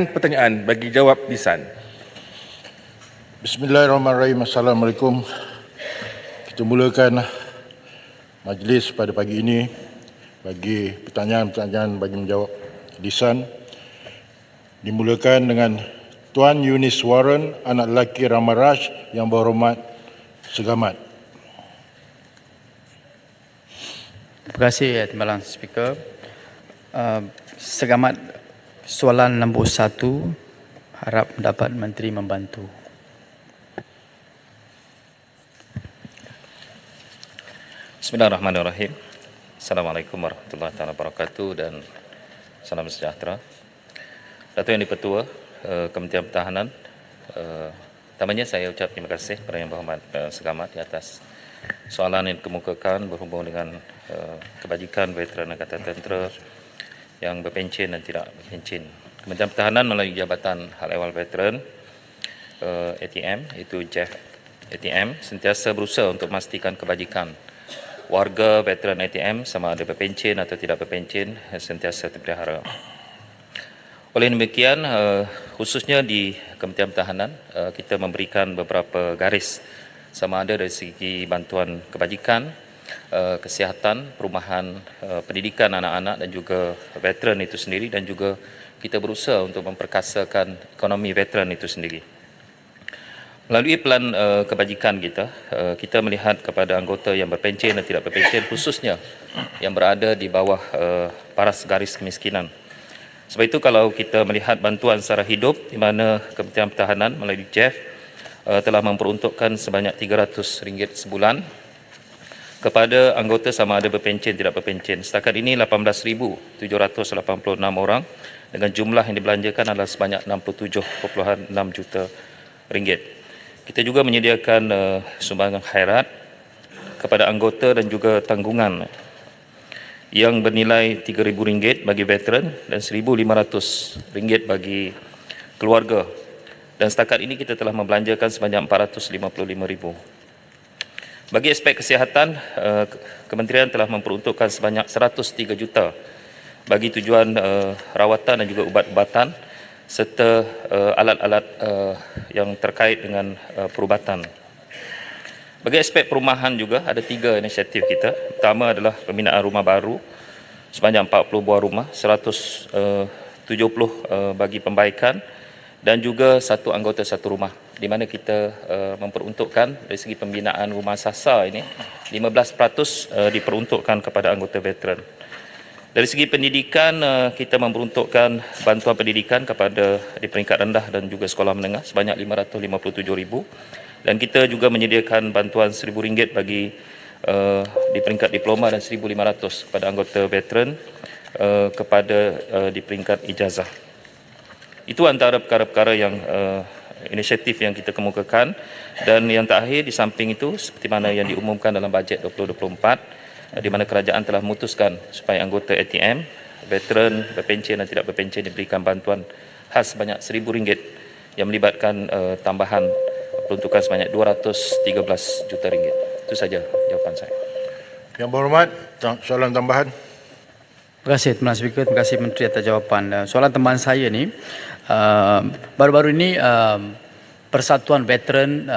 Pertanyaan bagi jawab lisan. Bismillahirrahmanirrahim. Assalamualaikum. Kita mulakan majlis pada pagi ini bagi pertanyaan-pertanyaan bagi menjawab lisan. Dimulakan dengan Tuan Eunice Warren, anak lelaki Ramaraj yang berhormat Segamat. Terima kasih Timbalan Speaker. Segamat soalan nombor 1, harap mendapat Menteri membantu. Bismillahirrahmanirrahim. Assalamualaikum warahmatullahi wabarakatuh dan salam sejahtera. Datuk Yang di-Pertua Kementerian Pertahanan, pertamanya saya ucap terima kasih kepada Yang Berhormat Segamat di atas soalan yang dikemukakan berhubung dengan kebajikan veteran Angkatan Tentera yang berpencen dan tidak berpencen. Kementerian Pertahanan melalui Jabatan Hal Ehwal Veteran ATM, iaitu JEF ATM, sentiasa berusaha untuk memastikan kebajikan warga veteran ATM sama ada berpencen atau tidak berpencen sentiasa terpelihara. Oleh demikian, khususnya di Kementerian Pertahanan, kita memberikan beberapa garis sama ada dari segi bantuan kebajikan, kesihatan, perumahan, pendidikan anak-anak dan juga veteran itu sendiri, dan juga kita berusaha untuk memperkasakan ekonomi veteran itu sendiri. Melalui pelan kebajikan kita, kita melihat kepada anggota yang berpencen dan tidak berpencen, khususnya yang berada di bawah paras garis kemiskinan. Sebab itu kalau kita melihat bantuan secara hidup di mana Kementerian Pertahanan melalui JEF telah memperuntukkan sebanyak RM300 sebulan kepada anggota sama ada berpencen tidak berpencen. Setakat ini 18,786 orang dengan jumlah yang dibelanjakan adalah sebanyak RM67.6 juta. Kita juga menyediakan sumbangan khairat kepada anggota dan juga tanggungan yang bernilai RM3,000 bagi veteran dan RM1,500 bagi keluarga. Dan setakat ini kita telah membelanjakan sebanyak RM455,000. Bagi aspek kesihatan, Kementerian telah memperuntukkan sebanyak RM103 juta bagi tujuan rawatan dan juga ubat-ubatan serta alat-alat yang terkait dengan perubatan. Bagi aspek perumahan juga ada 3 inisiatif kita. Pertama adalah pembinaan rumah baru sebanyak 40 buah rumah, 170 bagi pembaikan dan juga 1 anggota 1 rumah, di mana kita memperuntukkan dari segi pembinaan rumah sasa ini 15% diperuntukkan kepada anggota veteran. Dari segi pendidikan, kita memperuntukkan bantuan pendidikan kepada di peringkat rendah dan juga sekolah menengah sebanyak RM557,000, dan kita juga menyediakan bantuan RM1,000 bagi di peringkat diploma dan RM1,500 kepada anggota veteran kepada di peringkat ijazah. Itu antara perkara-perkara yang inisiatif yang kita kemukakan. Dan yang terakhir, di samping itu, seperti mana yang diumumkan dalam bajet 2024, di mana kerajaan telah memutuskan supaya anggota ATM, veteran, berpencen dan tidak berpencen diberikan bantuan khas sebanyak RM1,000 yang melibatkan tambahan peruntukan sebanyak RM213 juta. Itu saja jawapan saya. Yang berhormat, soalan tambahan. Terima kasih Timbalan Speaker, terima kasih Menteri atas jawapan. Soalan tambahan saya ni, baru-baru ini Persatuan Veteran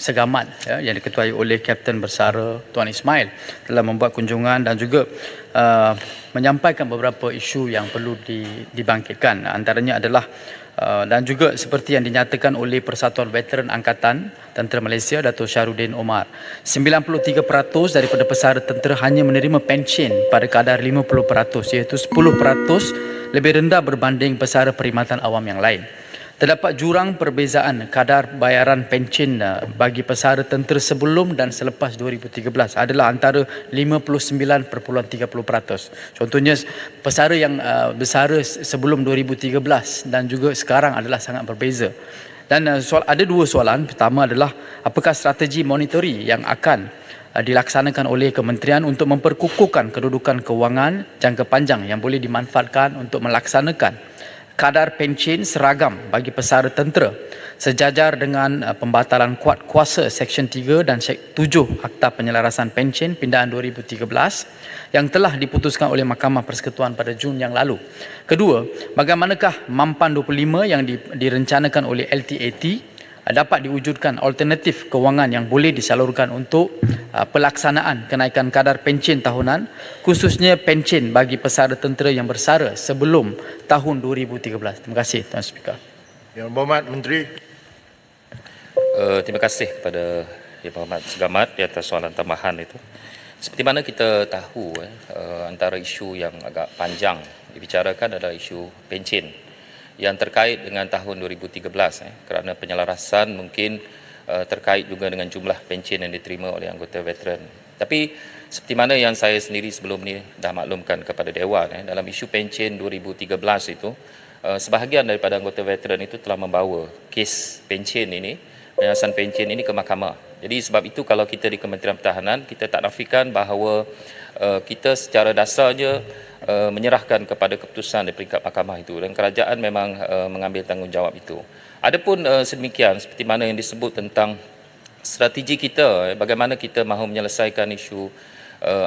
Segamat yang diketuai oleh Kapten Bersara Tuan Ismail telah membuat kunjungan dan juga menyampaikan beberapa isu yang perlu dibangkitkan. Antaranya adalah dan juga seperti yang dinyatakan oleh Persatuan Veteran Angkatan Tentera Malaysia, Dato' Syahrudin Omar, 93% daripada pesara tentera hanya menerima pensyen pada kadar 50%, iaitu 10% lebih rendah berbanding pesara perkhidmatan awam yang lain. Terdapat jurang perbezaan kadar bayaran pensyen bagi pesara tentera sebelum dan selepas 2013 adalah antara 59.30%. Contohnya, pesara yang bersara sebelum 2013 dan juga sekarang adalah sangat berbeza. Dan ada 2 soalan. Pertama adalah apakah strategi monitori yang akan dilaksanakan oleh kementerian untuk memperkukuhkan kedudukan kewangan jangka panjang yang boleh dimanfaatkan untuk melaksanakan kadar pensyen seragam bagi pesara tentera sejajar dengan pembatalan kuat kuasa Seksyen 3 dan 7 Akta Penyelarasan Pencen Pindaan 2013 yang telah diputuskan oleh Mahkamah Persekutuan pada Jun yang lalu. Kedua, bagaimanakah Mampan 25 yang direncanakan oleh LTAT dapat diwujudkan alternatif kewangan yang boleh disalurkan untuk pelaksanaan kenaikan kadar pencen tahunan, khususnya pencen bagi pesara tentera yang bersara sebelum tahun 2013. Terima kasih Tuan Speaker. Yang Berhormat Menteri. Terima kasih kepada Yang Berhormat Segamat di atas soalan tambahan itu. Seperti mana kita tahu, antara isu yang agak panjang dibicarakan adalah isu pencen yang terkait dengan tahun 2013, kerana penyelarasan mungkin terkait juga dengan jumlah pencen yang diterima oleh anggota veteran. Tapi seperti mana yang saya sendiri sebelum ini dah maklumkan kepada Dewan, dalam isu pencen 2013 itu, sebahagian daripada anggota veteran itu telah membawa kes pencen ini, penyelarasan pencen ini ke mahkamah. Jadi sebab itu kalau kita di Kementerian Pertahanan, kita tak nafikan bahawa kita secara dasarnya menyerahkan kepada keputusan di peringkat mahkamah itu, dan kerajaan memang mengambil tanggungjawab itu. Adapun sedemikian, seperti mana yang disebut tentang strategi kita, bagaimana kita mahu menyelesaikan isu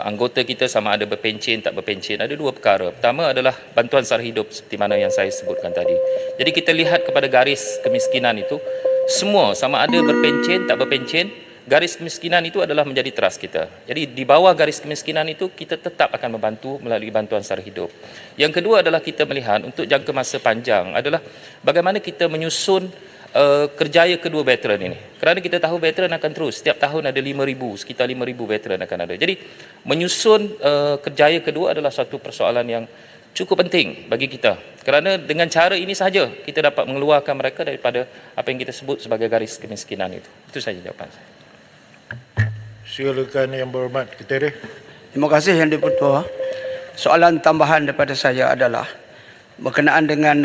anggota kita sama ada berpencen tak berpencen, ada dua perkara. Pertama adalah bantuan sara hidup seperti mana yang saya sebutkan tadi. Jadi kita lihat kepada garis kemiskinan itu, semua sama ada berpencen tak berpencen, garis kemiskinan itu adalah menjadi teras kita. Jadi di bawah garis kemiskinan itu kita tetap akan membantu melalui bantuan sara hidup. Yang kedua adalah kita melihat untuk jangka masa panjang adalah bagaimana kita menyusun kerjaya kedua veteran ini. Kerana kita tahu veteran akan terus, setiap tahun ada 5,000, sekitar 5,000 veteran akan ada. Jadi menyusun kerjaya kedua adalah satu persoalan yang cukup penting bagi kita. Kerana dengan cara ini sahaja kita dapat mengeluarkan mereka daripada apa yang kita sebut sebagai garis kemiskinan itu. Itu saja jawapan saya. Silakan Yang Berhormat Ketua. Terima kasih Yang di-Pertua. Soalan tambahan daripada saya adalah berkenaan dengan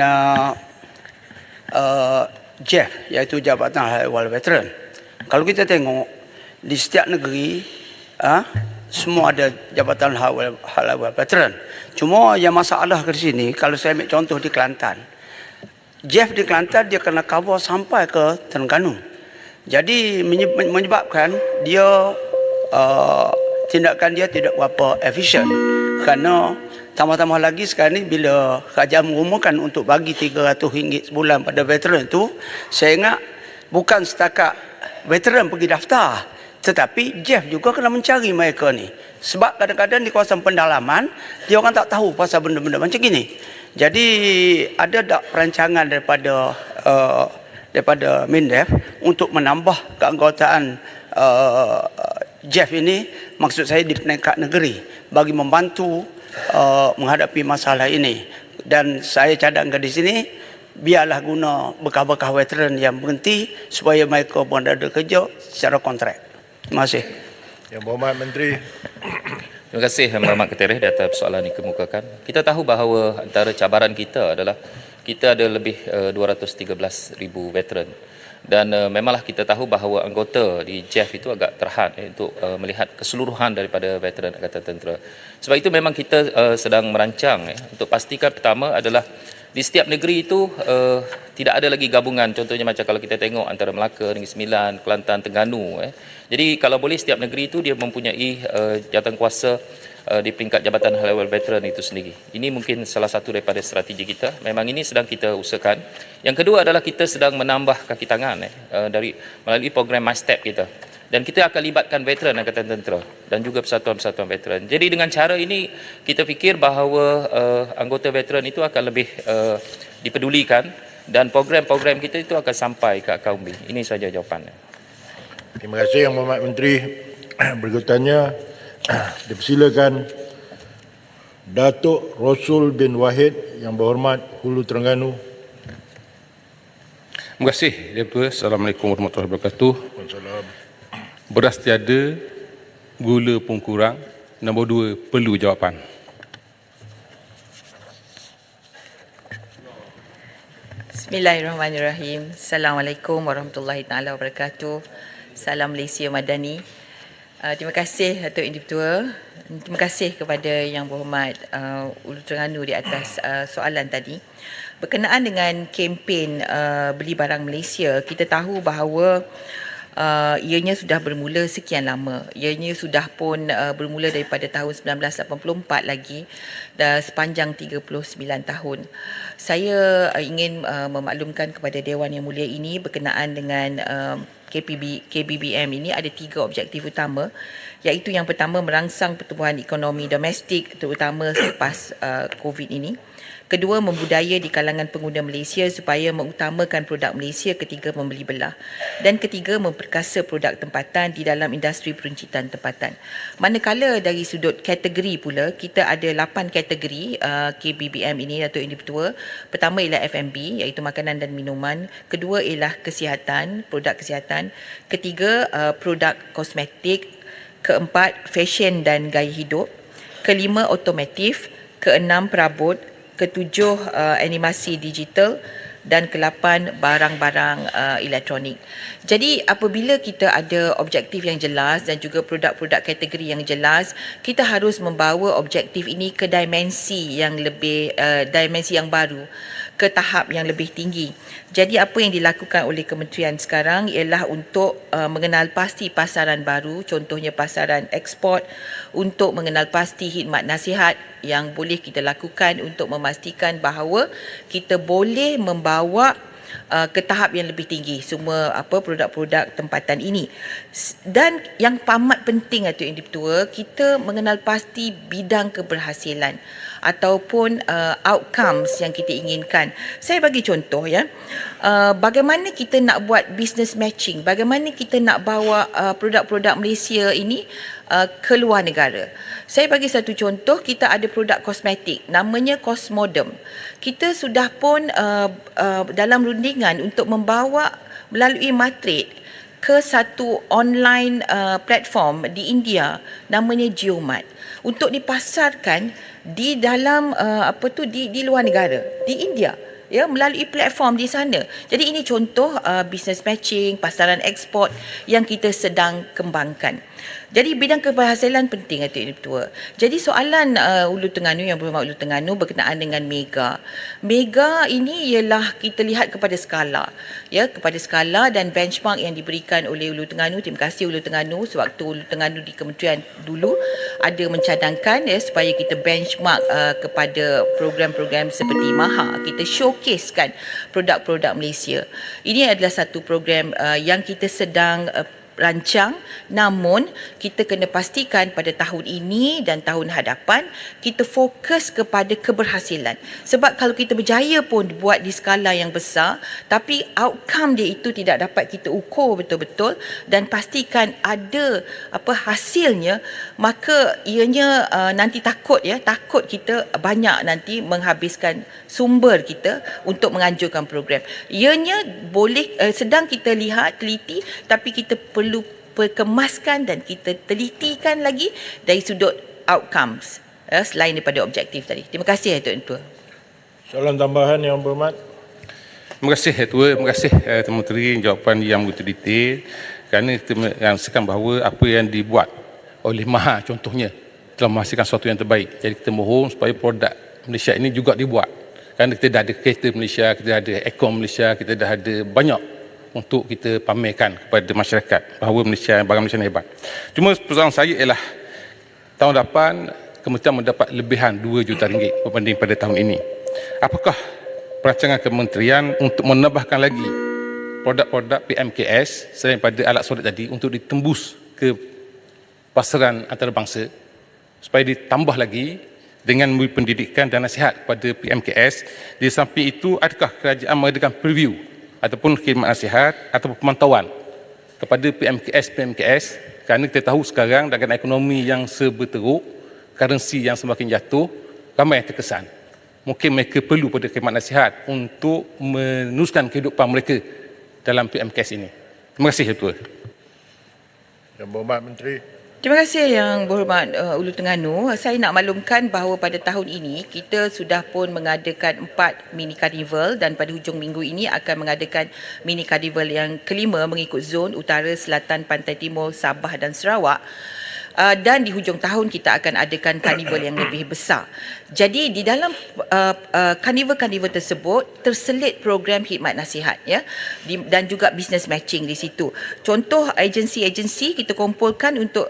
JEF, iaitu Jabatan Hal Ehwal Veteran. Kalau kita tengok di setiap negeri semua ada Jabatan Hal Ehwal Veteran. Cuma yang masalah ke sini, kalau saya ambil contoh di Kelantan, JEF di Kelantan dia kena cover sampai ke Terengganu. Jadi menyebabkan dia tindakan dia tidak berapa efisien, kerana tambah-tambah lagi sekarang ni bila kerajaan mengumumkan untuk bagi RM300 sebulan pada veteran tu, saya ingat bukan setakat veteran pergi daftar, tetapi JEF juga kena mencari mereka ni, sebab kadang-kadang di kawasan pendalaman dia orang tak tahu pasal benda-benda macam gini. Jadi ada tak perancangan daripada MINDEF untuk menambah keanggotaan JEF ini, maksud saya di peringkat negeri, bagi membantu menghadapi masalah ini. Dan saya cadangkan di sini, biarlah guna bekas-bekas veteran yang berhenti supaya mereka berada kerja secara kontrak. Terima kasih. Yang Berhormat Menteri. Terima kasih Yang Berhormat Ketua di atas soalan yang dikemukakan. Kita tahu bahawa antara cabaran kita adalah kita ada lebih 213,000 veteran. Dan memanglah kita tahu bahawa anggota di JEF itu agak terhad untuk melihat keseluruhan daripada veteran Angkatan Tentera. Sebab itu memang kita sedang merancang untuk pastikan pertama adalah di setiap negeri itu tidak ada lagi gabungan. Contohnya macam kalau kita tengok antara Melaka, Negeri Sembilan, Kelantan, Terengganu. Jadi kalau boleh setiap negeri itu dia mempunyai jawatankuasa di peringkat Jabatan Hal Ehwal Veteran itu sendiri. Ini mungkin salah satu daripada strategi kita. Memang ini sedang kita usahakan. Yang kedua adalah kita sedang menambah kaki tangan melalui program My Step kita. Dan kita akan libatkan veteran Angkatan Tentera dan juga persatuan-persatuan veteran. Jadi dengan cara ini kita fikir bahawa anggota veteran itu akan lebih dipedulikan dan program-program kita itu akan sampai ke akar umbi. Ini saja jawapannya. Terima kasih Yang Berhormat Menteri. Berikutnya dipersilakan Datuk Rosul bin Wahid Yang Berhormat Hulu Terengganu. Terima kasih, Yang Ketua. Assalamualaikum warahmatullahi wabarakatuh. Beras tiada, gula pun kurang. Nombor 2, perlu jawapan. Bismillahirrahmanirrahim. Assalamualaikum warahmatullahi taala wabarakatuh. Salam Malaysia Madani. Terima kasih Datuk Yang Di-Pertua. Terima kasih kepada Yang Berhormat Hulu Terengganu di atas soalan tadi. Berkenaan dengan kempen beli barang Malaysia, kita tahu bahawa ianya sudah bermula sekian lama. Ianya sudah pun bermula daripada tahun 1984 lagi dan sepanjang 39 tahun. Saya ingin memaklumkan kepada Dewan Yang Mulia ini berkenaan dengan KBBM ini ada 3 objektif utama, iaitu yang pertama merangsang pertumbuhan ekonomi domestik terutama selepas COVID ini. Kedua, membudaya di kalangan pengguna Malaysia supaya mengutamakan produk Malaysia ketika membeli belah. Dan ketiga, memperkasa produk tempatan di dalam industri peruncitan tempatan. Manakala dari sudut kategori pula, kita ada 8 kategori KBBM ini, Datuk Yang Di-Pertua. Pertama ialah F&B, iaitu makanan dan minuman. Kedua ialah kesihatan, produk kesihatan. Ketiga, produk kosmetik. Keempat, fashion dan gaya hidup. Kelima, otomotif. Keenam, perabot. Ketujuh, animasi digital. Dan ke-8, barang-barang elektronik. Jadi apabila kita ada objektif yang jelas dan juga produk-produk kategori yang jelas, kita harus membawa objektif ini ke dimensi yang lebih, dimensi yang baru, ke tahap yang lebih tinggi. Jadi apa yang dilakukan oleh kementerian sekarang ialah untuk mengenal pasti pasaran baru, contohnya pasaran ekspor, untuk mengenal pasti khidmat nasihat yang boleh kita lakukan untuk memastikan bahawa kita boleh membawa ke tahap yang lebih tinggi semua produk-produk tempatan ini. Dan yang amat penting Datuk Yang Di-Pertua, kita mengenal pasti bidang keberhasilan ataupun outcomes yang kita inginkan. Saya bagi contoh ya, bagaimana kita nak buat business matching, bagaimana kita nak bawa produk-produk Malaysia ini ke luar negara. Saya bagi satu contoh, kita ada produk kosmetik namanya Cosmodem. Kita sudah pun dalam rundingan untuk membawa melalui matrik ke satu online platform di India namanya Geomat untuk dipasarkan di dalam di luar negara, di India, ya, melalui platform di sana. Jadi ini contoh business matching, pasaran ekspor yang kita sedang kembangkan. Jadi bidang keberhasilan penting Datuk Yang Di-Pertua. Jadi soalan Ulu Terengganu, Yang Berhormat Ulu Terengganu berkenaan dengan mega. Mega ini ialah kita lihat kepada skala, ya, kepada skala dan benchmark yang diberikan oleh Ulu Terengganu. Terima kasih Ulu Terengganu sewaktu Ulu Terengganu di kementerian dulu ada mencadangkan, ya, supaya kita benchmark kepada program-program seperti MAHA. Kita showcasekan produk-produk Malaysia. Ini adalah satu program yang kita sedang rancang, namun kita kena pastikan pada tahun ini dan tahun hadapan kita fokus kepada keberhasilan. Sebab kalau kita berjaya pun buat di skala yang besar, tapi outcome dia itu tidak dapat kita ukur betul-betul dan pastikan ada hasilnya, maka ianya nanti takut kita banyak nanti menghabiskan sumber kita untuk menganjurkan program. Ianya boleh sedang kita lihat, teliti, tapi kita perlu perkemaskan dan kita telitikan lagi dari sudut outcomes, selain daripada objektif tadi. Terima kasih Datuk Ketua. Soalan tambahan Yang Berhormat. Terima kasih Ketua, terima kasih Tuan Menteri jawapan yang begitu detail, kerana kita merasakan bahawa apa yang dibuat oleh MAHA contohnya telah menghasilkan sesuatu yang terbaik. Jadi kita mohon supaya produk Malaysia ini juga dibuat. Kerana kita dah ada kereta Malaysia, kita dah ada Aircon Malaysia, kita dah ada banyak untuk kita pamerkan kepada masyarakat bahawa barang Malaysia hebat. Cuma persoalan saya ialah tahun depan kementerian mendapat lebihan RM2 juta berbanding pada tahun ini. Apakah perancangan kementerian untuk menambahkan lagi produk-produk PMKS selain pada alat solid tadi untuk ditembus ke pasaran antarabangsa supaya ditambah lagi dengan memberi pendidikan dan nasihat kepada PMKS? Di samping itu, adakah kerajaan mengadakan preview ataupun khidmat nasihat ataupun pemantauan kepada PMKS, kerana kita tahu sekarang dengan ekonomi yang serba teruk, currency yang semakin jatuh, ramai yang terkesan. Mungkin mereka perlu pada khidmat nasihat untuk meneruskan kehidupan mereka dalam PMKS ini. Terima kasih Ketua. Yang Berhormat Menteri. Terima kasih Yang Berhormat Ulu Terengganu. Saya nak maklumkan bahawa pada tahun ini kita sudah pun mengadakan 4 mini karnival dan pada hujung minggu ini akan mengadakan mini karnival yang kelima mengikut zon utara, selatan, pantai timur, Sabah dan Sarawak. Dan di hujung tahun kita akan adakan karnival yang lebih besar. Jadi di dalam karnival-karnival tersebut terselit program khidmat nasihat ya dan juga business matching di situ. Contoh agensi-agensi kita kumpulkan untuk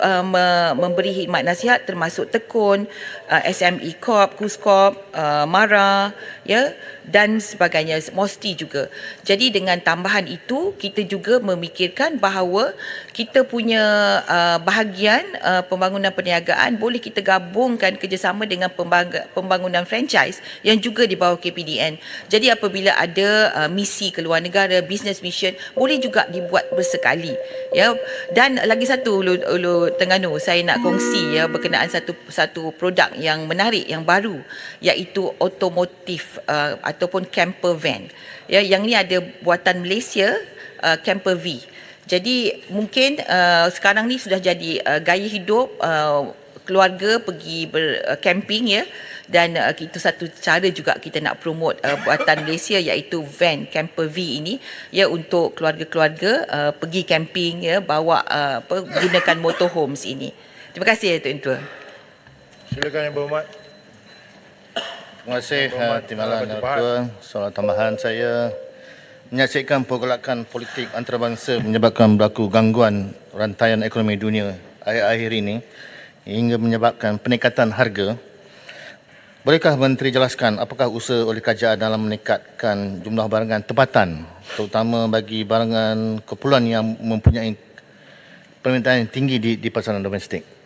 memberi khidmat nasihat termasuk Tekun, SME Corp, KUSKOP, MARA ya dan sebagainya, MOSTI juga. Jadi dengan tambahan itu kita juga memikirkan bahawa kita punya bahagian pembangunan perniagaan boleh kita gabungkan kerjasama dengan pembangunan franchise yang juga di bawah KPDN. Jadi apabila ada misi ke luar negara, business mission boleh juga dibuat bersekali ya. Dan lagi satu Ulu Terengganu saya nak kongsi ya berkenaan satu produk yang menarik yang baru iaitu otomotif ataupun camper van. Ya, yang ni ada buatan Malaysia, Camper V. Jadi mungkin sekarang ni sudah jadi gaya hidup keluarga pergi bercamping ya, dan itu satu cara juga kita nak promote buatan Malaysia iaitu van Camper V ini ya untuk keluarga-keluarga pergi camping ya, bawa gunakan motorhomes ini. Terima kasih Tuan Tua. Silakan Yang Berhormat. Terima kasih Timbalan Ketua. Soalan tambahan saya, menyaksikan pergolakan politik antarabangsa menyebabkan berlaku gangguan rantaian ekonomi dunia akhir-akhir ini hingga menyebabkan peningkatan harga. Bolehkah Menteri jelaskan apakah usaha oleh kerajaan dalam meningkatkan jumlah barangan tempatan terutama bagi barangan keperluan yang mempunyai permintaan yang tinggi di pasaran domestik?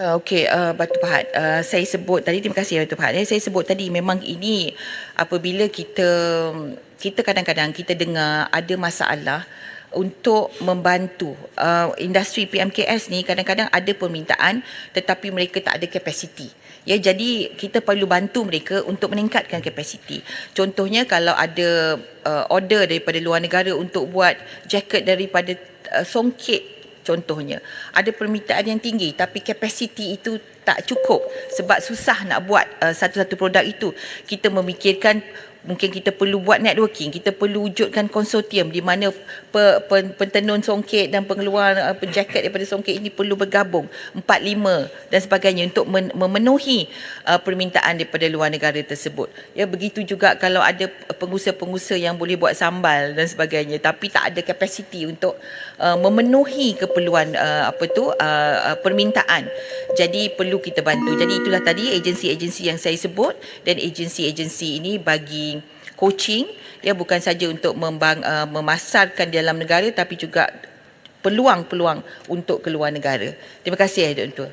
Okey, Batu Pahat, saya sebut tadi, terima kasih Batu Pahat. Saya sebut tadi memang ini apabila kita kadang-kadang kita dengar ada masalah untuk membantu industri PMKS ni, kadang-kadang ada permintaan tetapi mereka tak ada kapasiti. Ya, jadi kita perlu bantu mereka untuk meningkatkan kapasiti. Contohnya kalau ada order daripada luar negara untuk buat jaket daripada songket, contohnya ada permintaan yang tinggi tapi kapasiti itu tak cukup sebab susah nak buat satu-satu produk itu. Kita memikirkan mungkin kita perlu buat networking, kita perlu wujudkan konsortium di mana pentenun songket dan pengeluar jaket daripada songket ini perlu bergabung 4-5 dan sebagainya untuk memenuhi permintaan daripada luar negara tersebut. Ya, begitu juga kalau ada pengusaha-pengusaha yang boleh buat sambal dan sebagainya tapi tak ada kapasiti untuk memenuhi keperluan permintaan. Jadi perlu kita bantu. Jadi itulah tadi agensi-agensi yang saya sebut, dan agensi-agensi ini bagi coaching ya, bukan saja untuk memasarkan di dalam negara tapi juga peluang-peluang untuk keluar negara. Terima kasih Tuan Tua.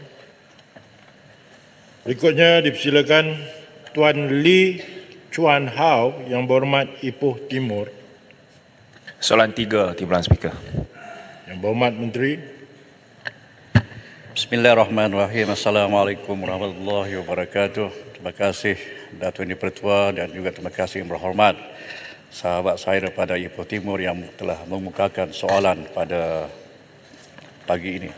Berikutnya dipersilakan Tuan Lee Chuan Hao Yang Berhormat Ipoh Timur. Soalan 3, Timbalan Speaker. Yang Berhormat Menteri. Bismillahirrahmanirrahim. Assalamualaikum warahmatullahi wabarakatuh. Terima kasih Datuk Yang Pertua dan juga terima kasih Yang Berhormat sahabat saya daripada Ipoh Timur yang telah mengemukakan soalan pada pagi ini.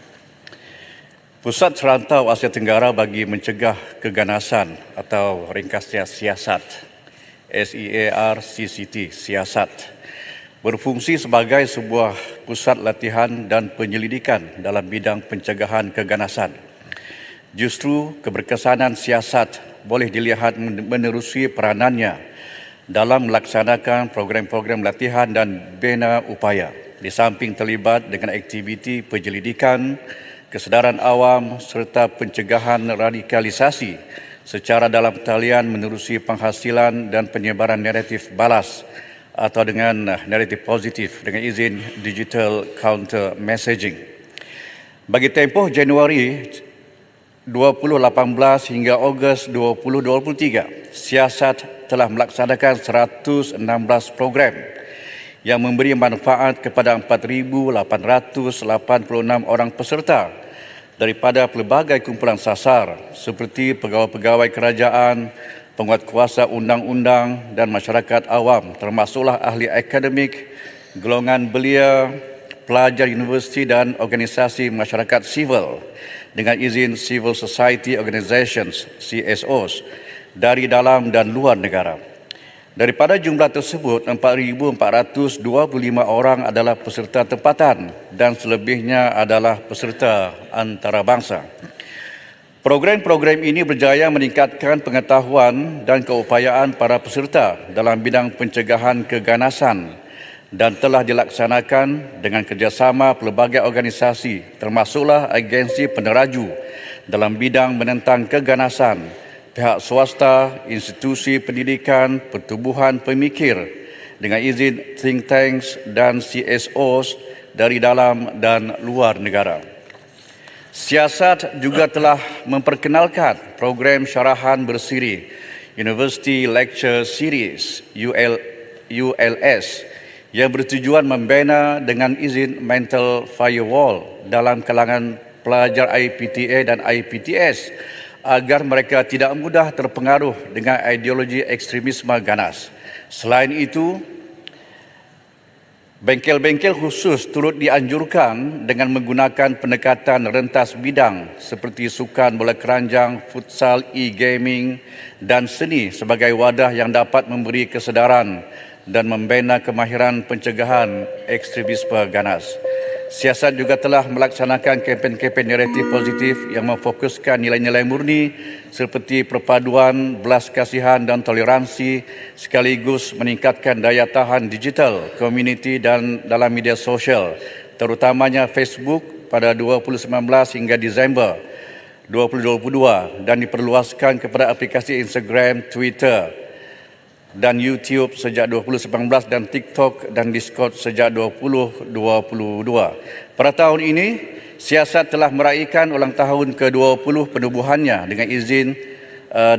Pusat Serantau Asia Tenggara bagi mencegah keganasan atau ringkasnya siasat, SEARCCT, siasat, berfungsi sebagai sebuah pusat latihan dan penyelidikan dalam bidang pencegahan keganasan. Justru keberkesanan siasat boleh dilihat menerusi peranannya dalam melaksanakan program-program latihan dan bina upaya, di samping terlibat dengan aktiviti penyelidikan, kesedaran awam serta pencegahan radikalisasi secara dalam talian menerusi penghasilan dan penyebaran naratif balas atau dengan naratif positif dengan izin digital counter messaging. Bagi tempoh Januari 2018 hingga Ogos 2023, siasat telah melaksanakan 116 program yang memberi manfaat kepada 4,886 orang peserta daripada pelbagai kumpulan sasar seperti pegawai-pegawai kerajaan, penguatkuasa undang-undang dan masyarakat awam, termasuklah ahli akademik, golongan belia, pelajar universiti dan organisasi masyarakat sivil dengan izin Civil Society Organizations, CSOs, dari dalam dan luar negara. Daripada jumlah tersebut, 4,425 orang adalah peserta tempatan dan selebihnya adalah peserta antarabangsa. Program-program ini berjaya meningkatkan pengetahuan dan keupayaan para peserta dalam bidang pencegahan keganasan dan telah dilaksanakan dengan kerjasama pelbagai organisasi termasuklah agensi peneraju dalam bidang menentang keganasan, pihak swasta, institusi pendidikan, pertubuhan pemikir dengan izin think tanks dan CSOs dari dalam dan luar negara. Siasat juga telah memperkenalkan program syarahan bersiri University Lecture Series ULS yang bertujuan membina dengan izin mental firewall dalam kalangan pelajar IPTA dan IPTS agar mereka tidak mudah terpengaruh dengan ideologi ekstremisme ganas. Selain itu, bengkel-bengkel khusus turut dianjurkan dengan menggunakan pendekatan rentas bidang seperti sukan bola keranjang, futsal, e-gaming dan seni sebagai wadah yang dapat memberi kesedaran dan membina kemahiran pencegahan ekstremisme ganas. Siasat juga telah melaksanakan kempen-kempen naratif positif yang memfokuskan nilai-nilai murni seperti perpaduan, belas kasihan dan toleransi sekaligus meningkatkan daya tahan digital, komuniti dan dalam media sosial, terutamanya Facebook pada 2019 hingga Disember 2022 dan diperluaskan kepada aplikasi Instagram, Twitter dan YouTube sejak 2019 dan TikTok dan Discord sejak 2022. Pada tahun ini, siasat telah meraihkan ulang tahun ke-20 penubuhannya dengan izin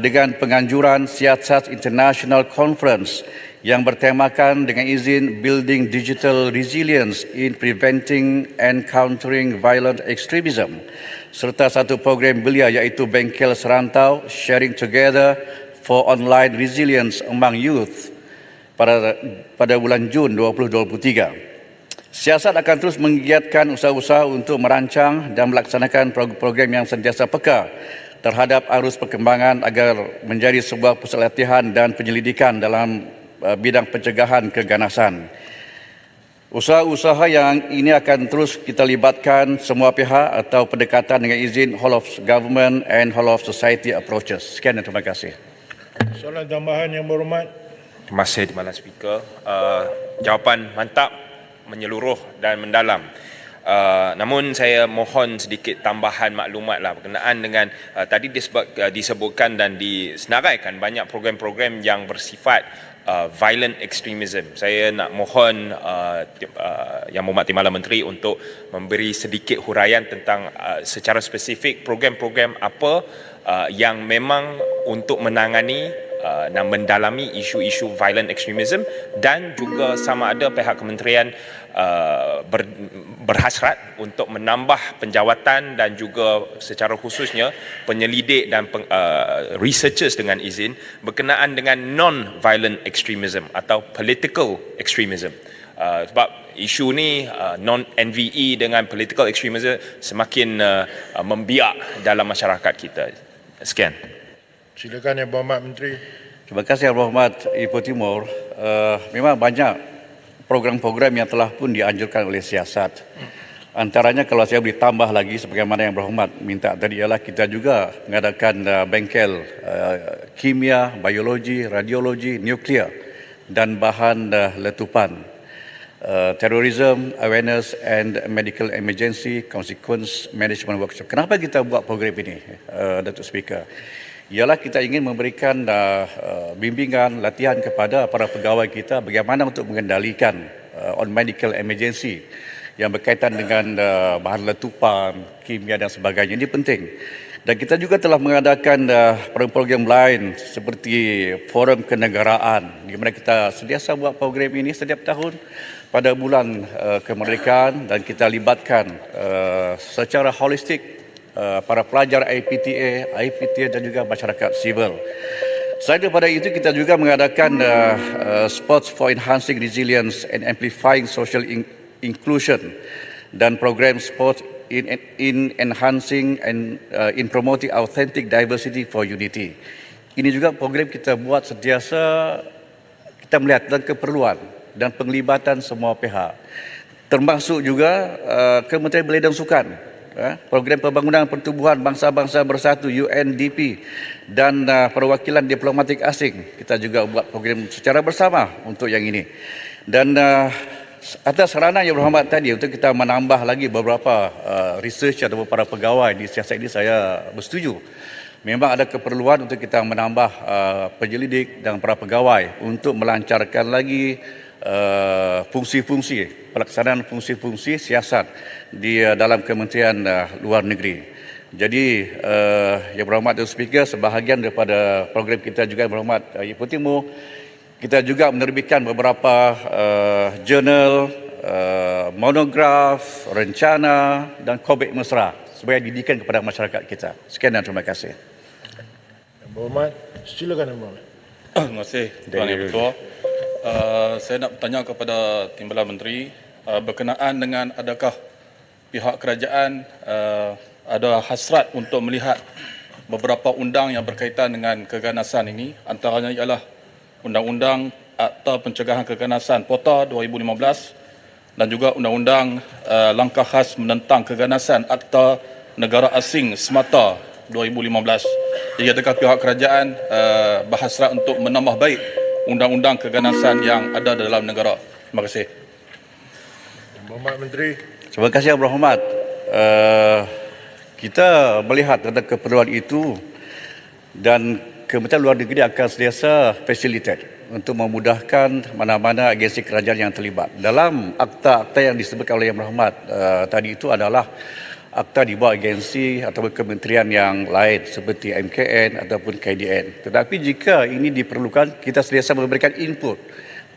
dengan penganjuran Siasat International Conference yang bertemakan dengan izin Building Digital Resilience in Preventing and Countering Violent Extremism serta satu program belia iaitu Bengkel Serantau Sharing Together for Online Resilience Among Youth pada bulan Jun 2023. Siasat akan terus menggiatkan usaha-usaha untuk merancang dan melaksanakan program yang sentiasa peka terhadap arus perkembangan agar menjadi sebuah pusat latihan dan penyelidikan dalam bidang pencegahan keganasan. Usaha-usaha yang ini akan terus kita libatkan semua pihak atau pendekatan dengan izin Whole of Government and Whole of Society approaches. Sekian dan terima kasih. Soalan tambahan yang berhormat. Terima kasih Timbalan Speaker. Jawapan mantap, menyeluruh dan mendalam. Namun saya mohon sedikit tambahan maklumat lah berkenaan dengan tadi disebutkan dan disenaraikan banyak program-program yang bersifat violent extremism. Saya nak mohon Yang Berhormat Timbalan Menteri untuk memberi sedikit huraian tentang secara spesifik program-program apa yang memang untuk menangani dan mendalami isu-isu violent extremism dan juga sama ada pihak kementerian berhasrat untuk menambah penjawatan dan juga secara khususnya penyelidik dan researchers dengan izin berkenaan dengan non-violent extremism atau political extremism. Sebab isu ni non-NVE dengan political extremism semakin membiak dalam masyarakat kita. Sekian. Silakan Yang Berhormat Menteri. Terima kasih Yang Berhormat Ipoh Timur. Memang banyak program-program yang telah pun dianjurkan oleh siasat. Antaranya kalau saya boleh tambah lagi sebagaimana Yang Berhormat minta tadi ialah kita juga mengadakan bengkel kimia, biologi, radiologi, nuklear dan bahan letupan. Terrorism Awareness and Medical Emergency Consequence Management Workshop. Kenapa kita buat program ini, Datuk Speaker? Ialah kita ingin memberikan bimbingan, latihan kepada para pegawai kita bagaimana untuk mengendalikan on medical emergency yang berkaitan dengan bahan letupan, kimia dan sebagainya. Ini penting. Dan kita juga telah mengadakan program-program lain seperti forum kenegaraan di mana kita sentiasa buat program ini setiap tahun pada bulan kemerdekaan dan kita libatkan secara holistik para pelajar IPTA dan juga masyarakat sivil. Selain daripada itu, kita juga mengadakan Sports for Enhancing Resilience and Amplifying Social Inclusion dan program Sport in Enhancing and in Promoting Authentic Diversity for Unity. Ini juga program kita buat sentiasa kita melihat tentang keperluan dan penglibatan semua pihak, termasuk juga Kementerian Belia dan Sukan, Program Pembangunan Pertubuhan Bangsa-Bangsa Bersatu UNDP, dan perwakilan diplomatik asing. Kita juga buat program secara bersama untuk yang ini. Dan atas saranan Yang Berhormat tadi untuk kita menambah lagi beberapa research atau para pegawai di siasat ini, saya bersetuju. Memang ada keperluan untuk kita menambah penyelidik dan para pegawai untuk melancarkan lagi fungsi-fungsi, pelaksanaan fungsi-fungsi siasat di dalam Kementerian Luar Negeri. Jadi Yang Berhormat Tuan Speaker, sebahagian daripada program kita juga Yang Berhormat Ibu Timur, kita juga menerbitkan beberapa jurnal, monograf, rencana dan kobek mesra sebagai didikan kepada masyarakat kita. Sekian dan terima kasih. Yang Berhormat, silakan Yang Berhormat. Terima kasih Tuan Yang Ketua. Saya nak bertanya kepada Timbalan Menteri berkenaan dengan adakah pihak kerajaan ada hasrat untuk melihat beberapa undang yang berkaitan dengan keganasan ini, antaranya ialah Undang-Undang Akta Pencegahan Keganasan POTA 2015 dan juga Undang-Undang Langkah Khas Menentang Keganasan Akta Negara Asing Semata 2015. Jadi adakah pihak kerajaan berhasrat untuk menambah baik undang-undang keganasan yang ada dalam negara? Terima kasih. Yang Berhormat Menteri. Terima kasih Yang Berhormat. Kita melihat tentang keperluan itu dan Kementerian Luar Negeri akan sentiasa facilitate untuk memudahkan mana-mana agensi kerajaan yang terlibat. Dalam akta-akta yang disebutkan oleh Yang Berhormat tadi itu adalah akta di bawah agensi atau kementerian yang lain seperti MKN ataupun KDN. Tetapi jika ini diperlukan, kita sentiasa memberikan input,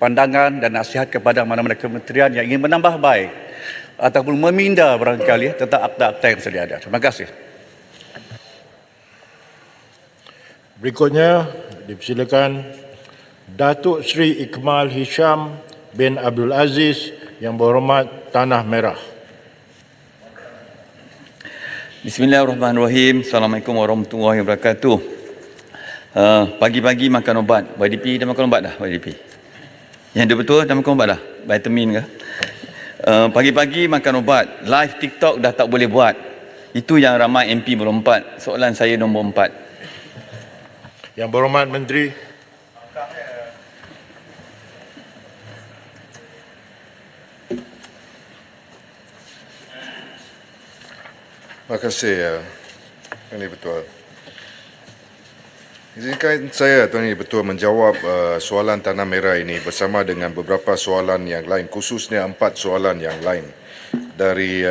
pandangan dan nasihat kepada mana-mana kementerian yang ingin menambah baik ataupun meminda barangkali tentang akta-akta yang sedia ada. Terima kasih. Berikutnya dipersilakan Datuk Seri Ikmal Hisham bin Abdul Aziz Yang Berhormat Tanah Merah. Bismillahirrahmanirrahim. Assalamualaikum warahmatullahi wabarakatuh. Pagi-pagi makan obat. YDP dah makan obat dah YDP. Yang dia betul dah makan obat dah. Vitamin ke? Pagi-pagi makan obat. Live TikTok dah tak boleh buat. Itu yang ramai MP berlompat. Soalan saya nombor 4. Yang Berhormat Menteri. Terima kasih Tuan Yang Bertuan. Izinkan saya Tuan Yang Bertuan menjawab soalan Tanah Merah ini bersama dengan beberapa soalan yang lain, khususnya 4 soalan yang lain dari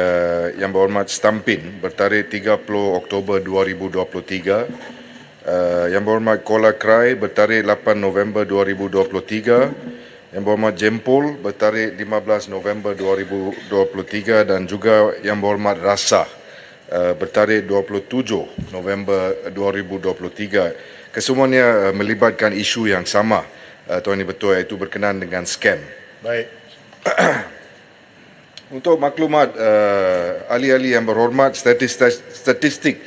Yang Berhormat Stampin bertarikh 30 Oktober 2023, Yang Berhormat Kuala Krai bertarikh 8 November 2023, Yang Berhormat Jempol bertarikh 15 November 2023 dan juga Yang Berhormat Rasah bertarikh 27 November 2023. Kesemuanya melibatkan isu yang sama, Tuan Yang Bertuan, iaitu berkenaan dengan skam. Baik. Untuk maklumat ahli-ahli yang berhormat, statistik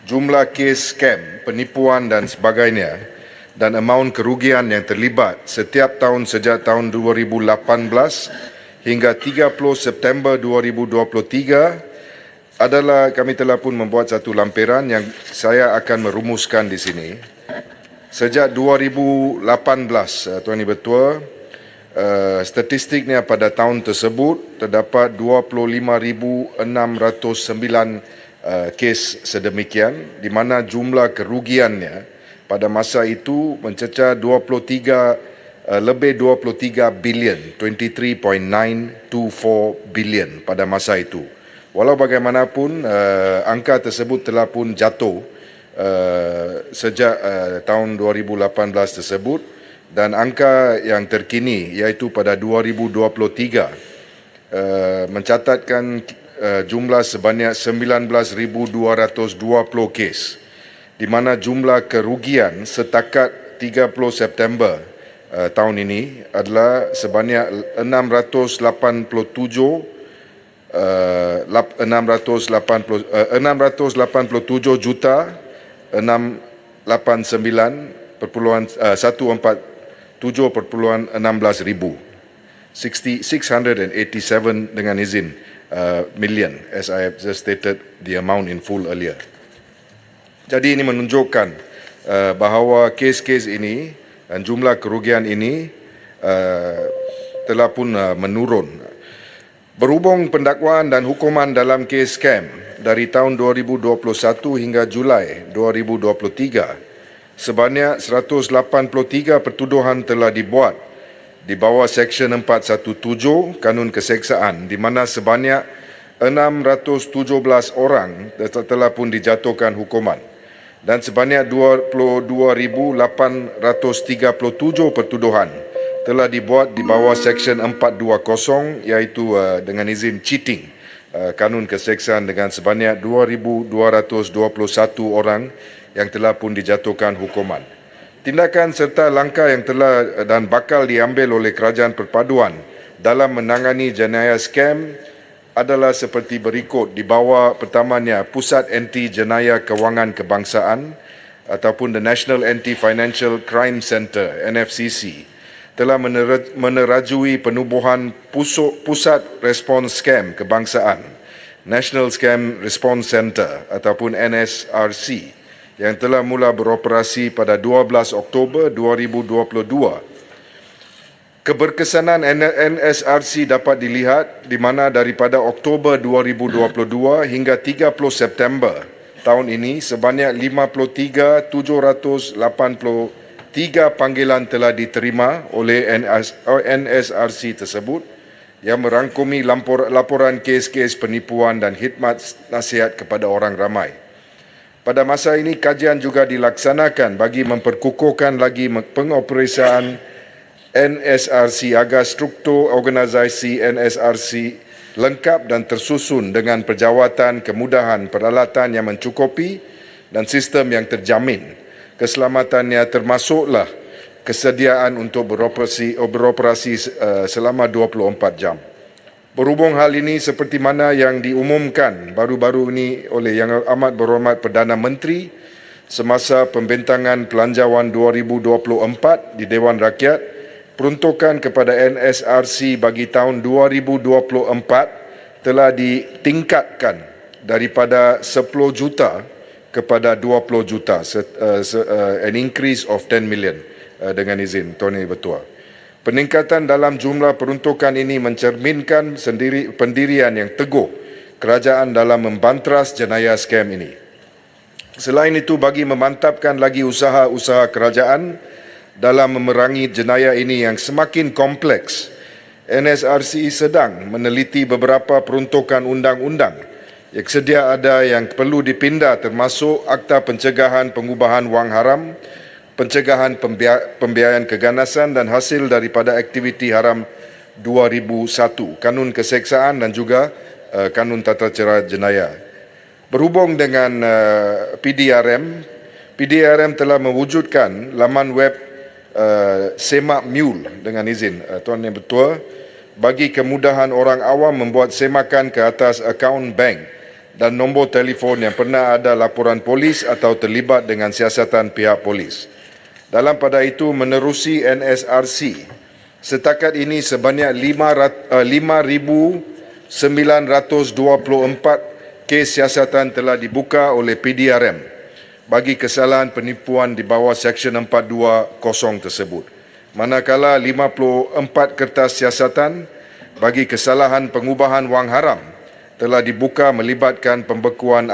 jumlah kes skam, penipuan dan sebagainya dan amaun kerugian yang terlibat setiap tahun sejak tahun 2018 hingga 30 September 2023 adalah, kami telah pun membuat satu lampiran yang saya akan merumuskan di sini. Sejak 2018, Tuan Yang Bertuan, statistiknya pada tahun tersebut terdapat 25,609 kes sedemikian, di mana jumlah kerugiannya pada masa itu mencecah 23 bilion, 23.924 bilion pada masa itu. Walau bagaimanapun, angka tersebut telah pun jatuh sejak tahun 2018 tersebut, dan angka yang terkini iaitu pada 2023 mencatatkan jumlah sebanyak 19,220 kes, di mana jumlah kerugian setakat 30 September tahun ini adalah sebanyak 687 juta 689,147 7.16 ribu. 687 dengan izin million, as I have just stated the amount in full earlier. Jadi ini menunjukkan bahawa kes-kes ini dan jumlah kerugian ini telah pun menurun. Berhubung pendakwaan dan hukuman dalam kes scam dari tahun 2021 hingga Julai 2023, sebanyak 183 pertuduhan telah dibuat di bawah Seksyen 417 Kanun Keseksaan, di mana sebanyak 617 orang telah pun dijatuhkan hukuman dan sebanyak 22,837 pertuduhan telah dibuat di bawah Seksyen 420 iaitu dengan izin cheating Kanun Keseksaan, dengan sebanyak 2,221 orang yang telah pun dijatuhkan hukuman. Tindakan serta langkah yang telah dan bakal diambil oleh Kerajaan Perpaduan dalam menangani jenayah scam adalah seperti berikut. Di bawah pertamanya Pusat Anti Jenayah Kewangan Kebangsaan ataupun the National Anti-Financial Crime Centre NFCC telah menerajui penubuhan Pusat Respons Scam Kebangsaan National Scam Response Centre ataupun NSRC yang telah mula beroperasi pada 12 Oktober 2022. Keberkesanan NSRC dapat dilihat di mana daripada Oktober 2022 hingga 30 September tahun ini sebanyak 53,783 panggilan telah diterima oleh NSRC tersebut yang merangkumi laporan kes-kes penipuan dan khidmat nasihat kepada orang ramai. Pada masa ini, kajian juga dilaksanakan bagi memperkukuhkan lagi pengoperasian NSRC agar struktur organisasi NSRC lengkap dan tersusun dengan perjawatan, kemudahan, peralatan yang mencukupi dan sistem yang terjamin. Keselamatannya termasuklah kesediaan untuk beroperasi selama 24 jam. Berhubung hal ini seperti mana yang diumumkan baru-baru ini oleh Yang Amat Berhormat Perdana Menteri semasa pembentangan Pelanjawan 2024 di Dewan Rakyat, peruntukan kepada NSRC bagi tahun 2024 telah ditingkatkan daripada 10 juta kepada 20 juta, an increase of 10 million dengan izin Tuan Yang Bertuah. Peningkatan dalam jumlah peruntukan ini mencerminkan pendirian yang teguh kerajaan dalam membantras jenayah scam ini. Selain itu, bagi memantapkan lagi usaha-usaha kerajaan dalam memerangi jenayah ini yang semakin kompleks, NSRC sedang meneliti beberapa peruntukan undang-undang yang sedia ada yang perlu dipindah, termasuk Akta Pencegahan Pengubahan Wang Haram, Pencegahan Pembiayaan Keganasan dan hasil daripada aktiviti haram 2001, Kanun Keseksaan dan juga Kanun Tata Cara Jenayah. Berhubung dengan PDRM telah mewujudkan laman web Semak Mule dengan izin Tuan Yang Bertuah bagi kemudahan orang awam membuat semakan ke atas akaun bank dan nombor telefon yang pernah ada laporan polis atau terlibat dengan siasatan pihak polis. Dalam pada itu, menerusi NSRC, setakat ini sebanyak 5,924 kes siasatan telah dibuka oleh PDRM bagi kesalahan penipuan di bawah Seksyen 420 tersebut. Manakala 54 kertas siasatan bagi kesalahan pengubahan wang haram telah dibuka melibatkan pembekuan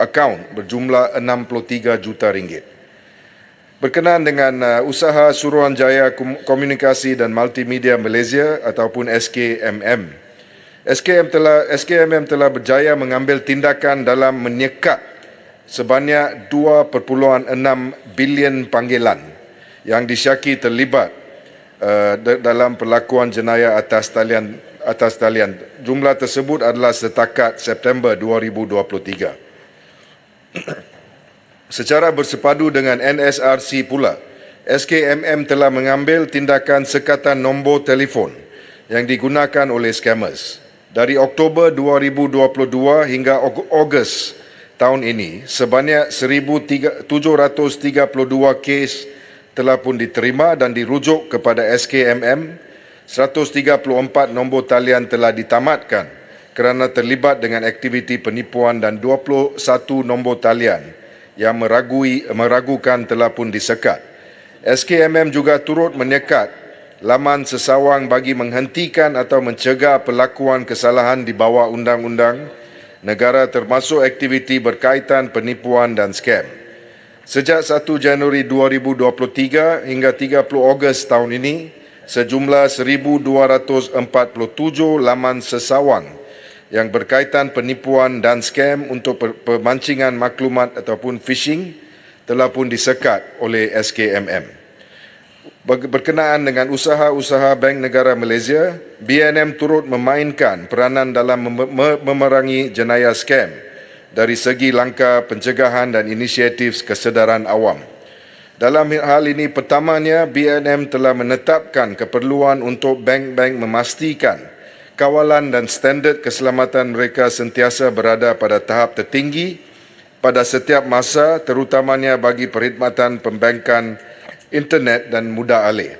akaun berjumlah 63 juta ringgit. Berkenaan dengan Usaha Suruhanjaya Komunikasi dan Multimedia Malaysia ataupun SKMM. SKMM telah berjaya mengambil tindakan dalam menyekat sebanyak 2.6 bilion panggilan yang disyaki terlibat dalam perlakuan jenayah atas talian. Jumlah tersebut adalah setakat September 2023. Secara bersepadu dengan NSRC pula, SKMM telah mengambil tindakan sekatan nombor telefon yang digunakan oleh scammers. Dari Oktober 2022 hingga Ogos tahun ini, sebanyak 1,732 kes telah pun diterima dan dirujuk kepada SKMM. 134 nombor talian telah ditamatkan kerana terlibat dengan aktiviti penipuan dan 21 nombor talian yang meragukan telah pun disekat. SKMM juga turut menyekat laman sesawang bagi menghentikan atau mencegah pelakuan kesalahan di bawah undang-undang negara termasuk aktiviti berkaitan penipuan dan skam. Sejak 1 Januari 2023 hingga 30 Ogos tahun ini, sejumlah 1,247 laman sesawang yang berkaitan penipuan dan skam untuk pemancingan maklumat ataupun phishing telah pun disekat oleh SKMM. Berkenaan dengan usaha-usaha Bank Negara Malaysia, BNM turut memainkan peranan dalam memerangi jenayah skam dari segi langkah pencegahan dan inisiatif kesedaran awam. Dalam hal ini, pertamanya BNM telah menetapkan keperluan untuk bank-bank memastikan kawalan dan standard keselamatan mereka sentiasa berada pada tahap tertinggi pada setiap masa, terutamanya bagi perkhidmatan pembankan internet dan mudah alih.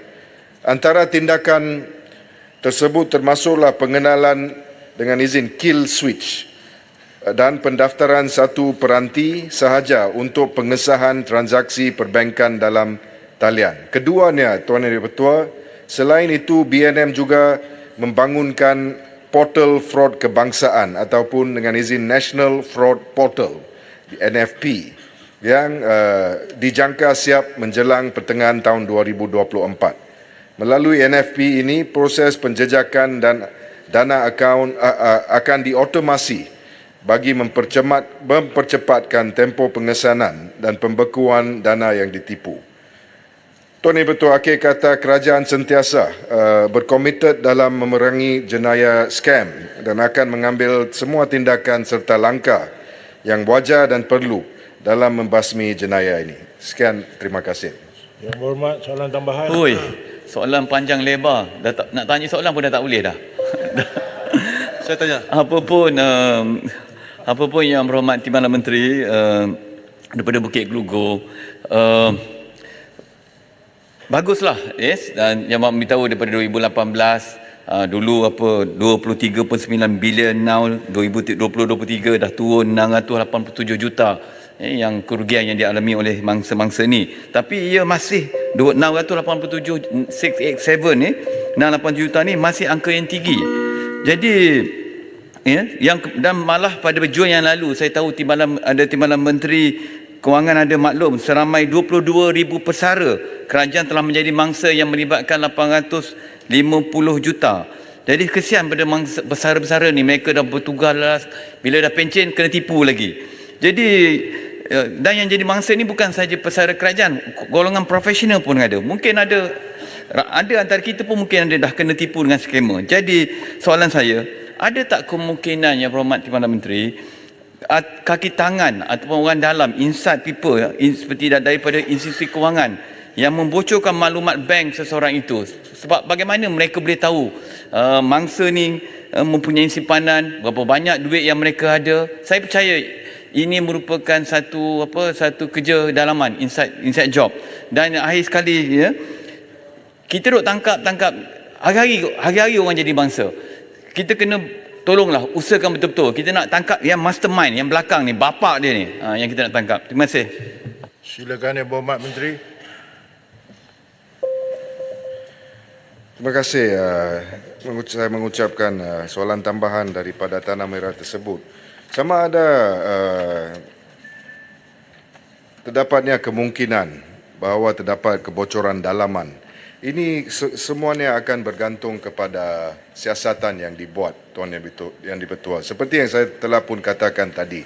Antara tindakan tersebut termasuklah pengenalan dengan izin kill switch dan pendaftaran satu peranti sahaja untuk pengesahan transaksi perbankan dalam talian. Keduanya, Tuan Yang Di-Pertua, selain itu BNM juga membangunkan portal fraud kebangsaan ataupun dengan izin National Fraud Portal, NFP, yang dijangka siap menjelang pertengahan tahun 2024. Melalui NFP ini, proses penjejakan dan dana akaun akan diotomasi bagi mempercepatkan tempoh pengesanan dan pembekuan dana yang ditipu. Tuan Yang Di-Pertua, akhir kata, kerajaan sentiasa berkomited dalam memerangi jenayah skam dan akan mengambil semua tindakan serta langkah yang wajar dan perlu dalam membasmi jenayah ini. Sekian, terima kasih. Yang berhormat, soalan tambahan. Oi, soalan panjang lebar. Nak tanya soalan pun dah tak boleh dah. Saya tanya. Apa pun yang berhormat Timbalan Menteri daripada Bukit Gelugor, baguslah, yes, dan yang beritahu daripada 2018 dulu 23.9 bilion, now 2023 dah turun 687 juta yang kerugian yang dialami oleh mangsa-mangsa ni. Tapi ia masih 687 687 juta ni masih angka yang tinggi. Jadi dan malah pada berjuang yang lalu saya tahu Timbalan Menteri Kewangan ada maklum seramai 22,000 pesara kerajaan telah menjadi mangsa yang melibatkan 850 juta. Jadi kesian pada mangsa pesara-pesara ni, mereka dah bertugas, bila dah pencen kena tipu lagi. Jadi dan yang jadi mangsa ni bukan saja pesara kerajaan, golongan profesional pun ada. Mungkin ada antara kita pun mungkin ada dah kena tipu dengan skema. Jadi soalan saya, ada tak kemungkinan Yang Berhormat Timbalan Menteri, kaki tangan ataupun orang dalam inside people seperti daripada institusi kewangan yang membocorkan maklumat bank seseorang itu, sebab bagaimana mereka boleh tahu mangsa ni mempunyai simpanan, berapa banyak duit yang mereka ada? Saya percaya ini merupakan satu kerja dalaman, inside job. Dan akhir sekali kita duk tangkap hari-hari orang jadi bangsa. Kita kena tolonglah usahakan betul-betul. Kita nak tangkap yang mastermind, yang belakang ni, bapa dia ni, yang kita nak tangkap. Terima kasih. Silakan Yang Berhormat Menteri. Terima kasih. Saya mengucapkan soalan tambahan daripada Tanah Merah tersebut. Sama ada terdapatnya kemungkinan bahawa terdapat kebocoran dalaman. Ini semuanya akan bergantung kepada siasatan yang dibuat, Tuan Yang Di-Pertua. Seperti yang saya telah pun katakan tadi,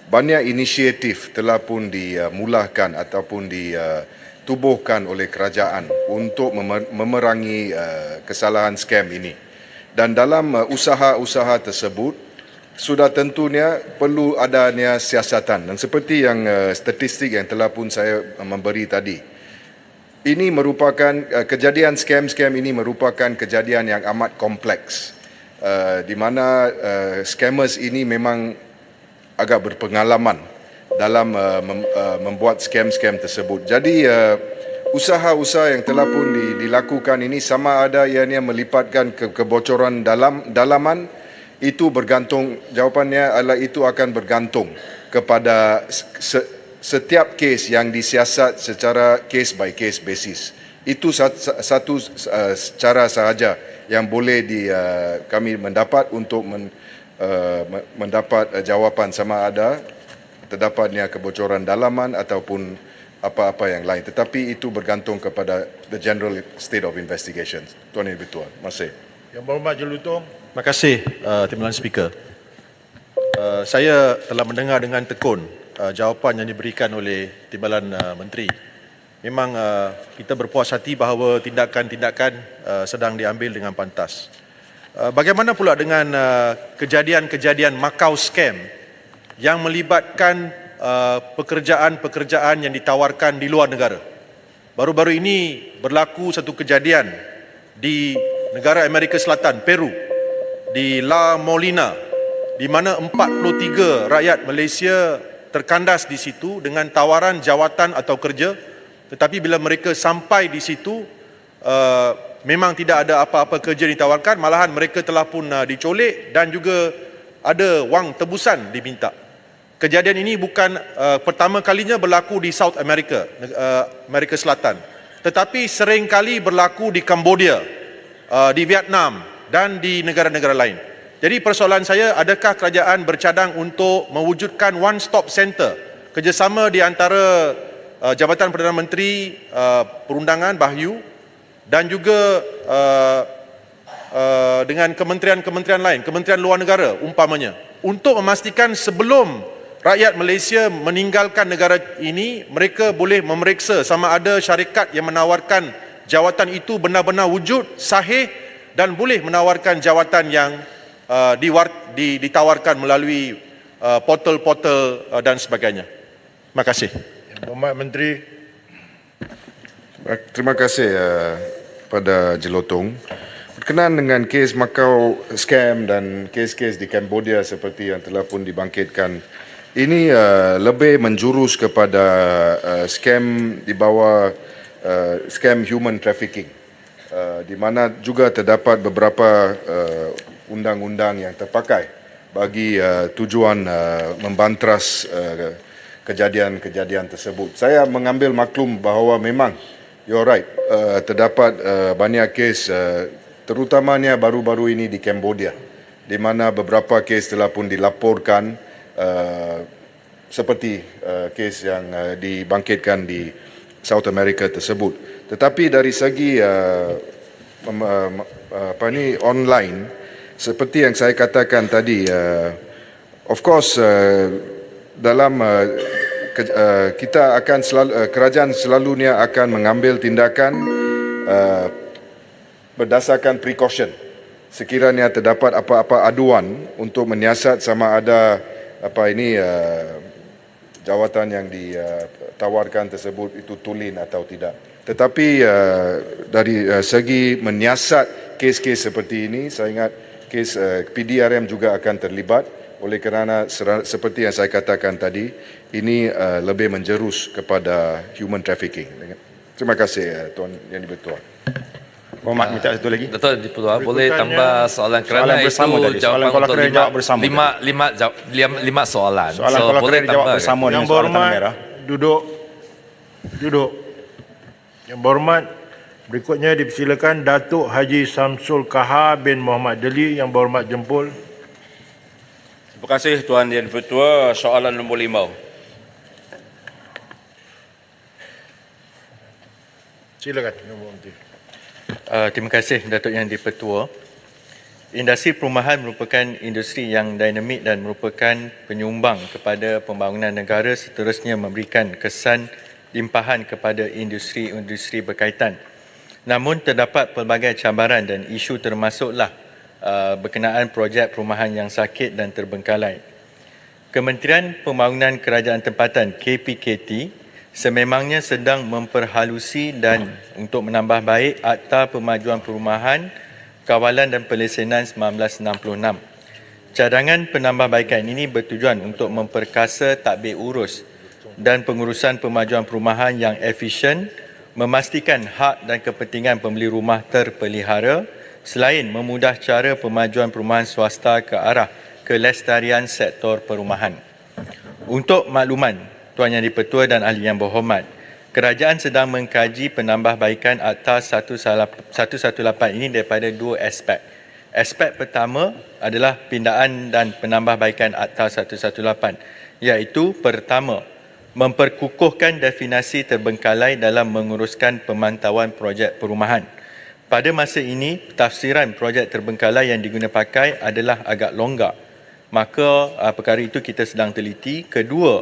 banyak inisiatif telah pun dimulakan ataupun ditubuhkan oleh kerajaan untuk memerangi kesalahan skam ini. Dan dalam usaha-usaha tersebut, sudah tentunya perlu adanya siasatan. Dan seperti yang statistik yang telah pun saya memberi tadi, ini merupakan kejadian scam ini merupakan kejadian yang amat kompleks, di mana scammers ini memang agak berpengalaman dalam membuat scam tersebut. Jadi usaha-usaha yang telah pun dilakukan ini sama ada ianya melibatkan kebocoran dalaman, itu bergantung, jawapannya adalah itu akan bergantung kepada setiap kes yang disiasat secara case by case basis. Itu satu cara sahaja yang boleh kami mendapat untuk mendapat jawapan sama ada terdapatnya kebocoran dalaman ataupun apa-apa yang lain. Tetapi itu bergantung kepada the general state of investigation. Tuan Yang Bertuan, terima kasih. Yang Berhormat Jelutong. Terima kasih Timbalan Speaker. Saya telah mendengar dengan tekun jawapan yang diberikan oleh Timbalan Menteri. Memang kita berpuas hati bahawa tindakan-tindakan sedang diambil dengan pantas. Bagaimana pula dengan kejadian-kejadian Macau scam yang melibatkan pekerjaan-pekerjaan yang ditawarkan di luar negara? Baru-baru ini berlaku satu kejadian di negara Amerika Selatan, Peru, di La Molina, di mana 43 rakyat Malaysia terkandas di situ dengan tawaran jawatan atau kerja, tetapi bila mereka sampai di situ memang tidak ada apa-apa kerja ditawarkan, malahan mereka telah pun dicolek dan juga ada wang tebusan diminta. Kejadian ini bukan pertama kalinya berlaku di South America, Amerika Selatan, tetapi sering kali berlaku di Cambodia, di Vietnam dan di negara-negara lain. Jadi persoalan saya, adakah kerajaan bercadang untuk mewujudkan one-stop center kerjasama di antara Jabatan Perdana Menteri Perundangan Bahyu dan juga dengan kementerian-kementerian lain, kementerian luar negara umpamanya, untuk memastikan sebelum rakyat Malaysia meninggalkan negara ini, mereka boleh memeriksa sama ada syarikat yang menawarkan jawatan itu benar-benar wujud, sahih dan boleh menawarkan jawatan yang ditawarkan melalui portal-portal dan sebagainya. Terima kasih. Yang Berhormat Menteri. Terima kasih pada Jelutong. Berkenaan dengan kes Macau scam dan kes-kes di Cambodia seperti yang telah pun dibangkitkan, ini lebih menjurus kepada scam di bawah scam human trafficking, di mana juga terdapat beberapa undang-undang yang terpakai bagi tujuan membantras kejadian-kejadian tersebut. Saya mengambil maklum bahawa memang you're right, terdapat banyak kes, terutamanya baru-baru ini di Cambodia, di mana beberapa kes telah pun dilaporkan seperti kes yang dibangkitkan di South America tersebut. Tetapi dari segi online, seperti yang saya katakan tadi, of course dalam kita akan kerajaan selalunya akan mengambil tindakan berdasarkan precaution sekiranya terdapat apa-apa aduan untuk menyiasat sama ada jawatan yang ditawarkan tersebut itu tulen atau tidak. Tetapi dari segi menyiasat kes-kes seperti ini, saya ingat kes PDRM juga akan terlibat, oleh kerana seperti yang saya katakan tadi, ini lebih menjerus kepada human trafficking. Terima kasih Tuan Yang Bertuan. Berhormat minta satu lagi. Dato' Dipertua, boleh tambah soalan kerana itu jawapan untuk lima soalan. Soalan so, kalau boleh kena dijawab bersama dengan soalan tanah merah. Duduk. Yang Berhormat, berikutnya dipersilakan Datuk Haji Samsul Kahar bin Muhammad Deli. Yang Berhormat jempol. Terima kasih Tuan Yang Bertua. Soalan nombor 5. Silakan Yang Berhormat. Terima kasih Datuk Yang di-Pertua. Industri perumahan merupakan industri yang dinamik dan merupakan penyumbang kepada pembangunan negara, seterusnya memberikan kesan limpahan kepada industri-industri berkaitan. Namun terdapat pelbagai cabaran dan isu termasuklah berkenaan projek perumahan yang sakit dan terbengkalai. Kementerian Pembangunan Kerajaan Tempatan KPKT sememangnya sedang memperhalusi dan untuk menambah baik Akta Pemajuan Perumahan, Kawalan dan Pelesenan 1966. Cadangan penambahbaikan ini bertujuan untuk memperkasa tadbir urus dan pengurusan pemajuan perumahan yang efisien memastikan hak dan kepentingan pembeli rumah terpelihara selain memudah cara pemajuan perumahan swasta ke arah kelestarian sektor perumahan. Untuk makluman Tuan Yang di-Pertua dan ahli yang berhormat, kerajaan sedang mengkaji penambahbaikan Akta 118 ini daripada dua aspek. Aspek pertama adalah pindaan dan penambahbaikan Akta 118, iaitu pertama, memperkukuhkan definisi terbengkalai dalam menguruskan pemantauan projek perumahan. Pada masa ini, tafsiran projek terbengkalai yang diguna pakai adalah agak longgar. Maka perkara itu kita sedang teliti. Kedua,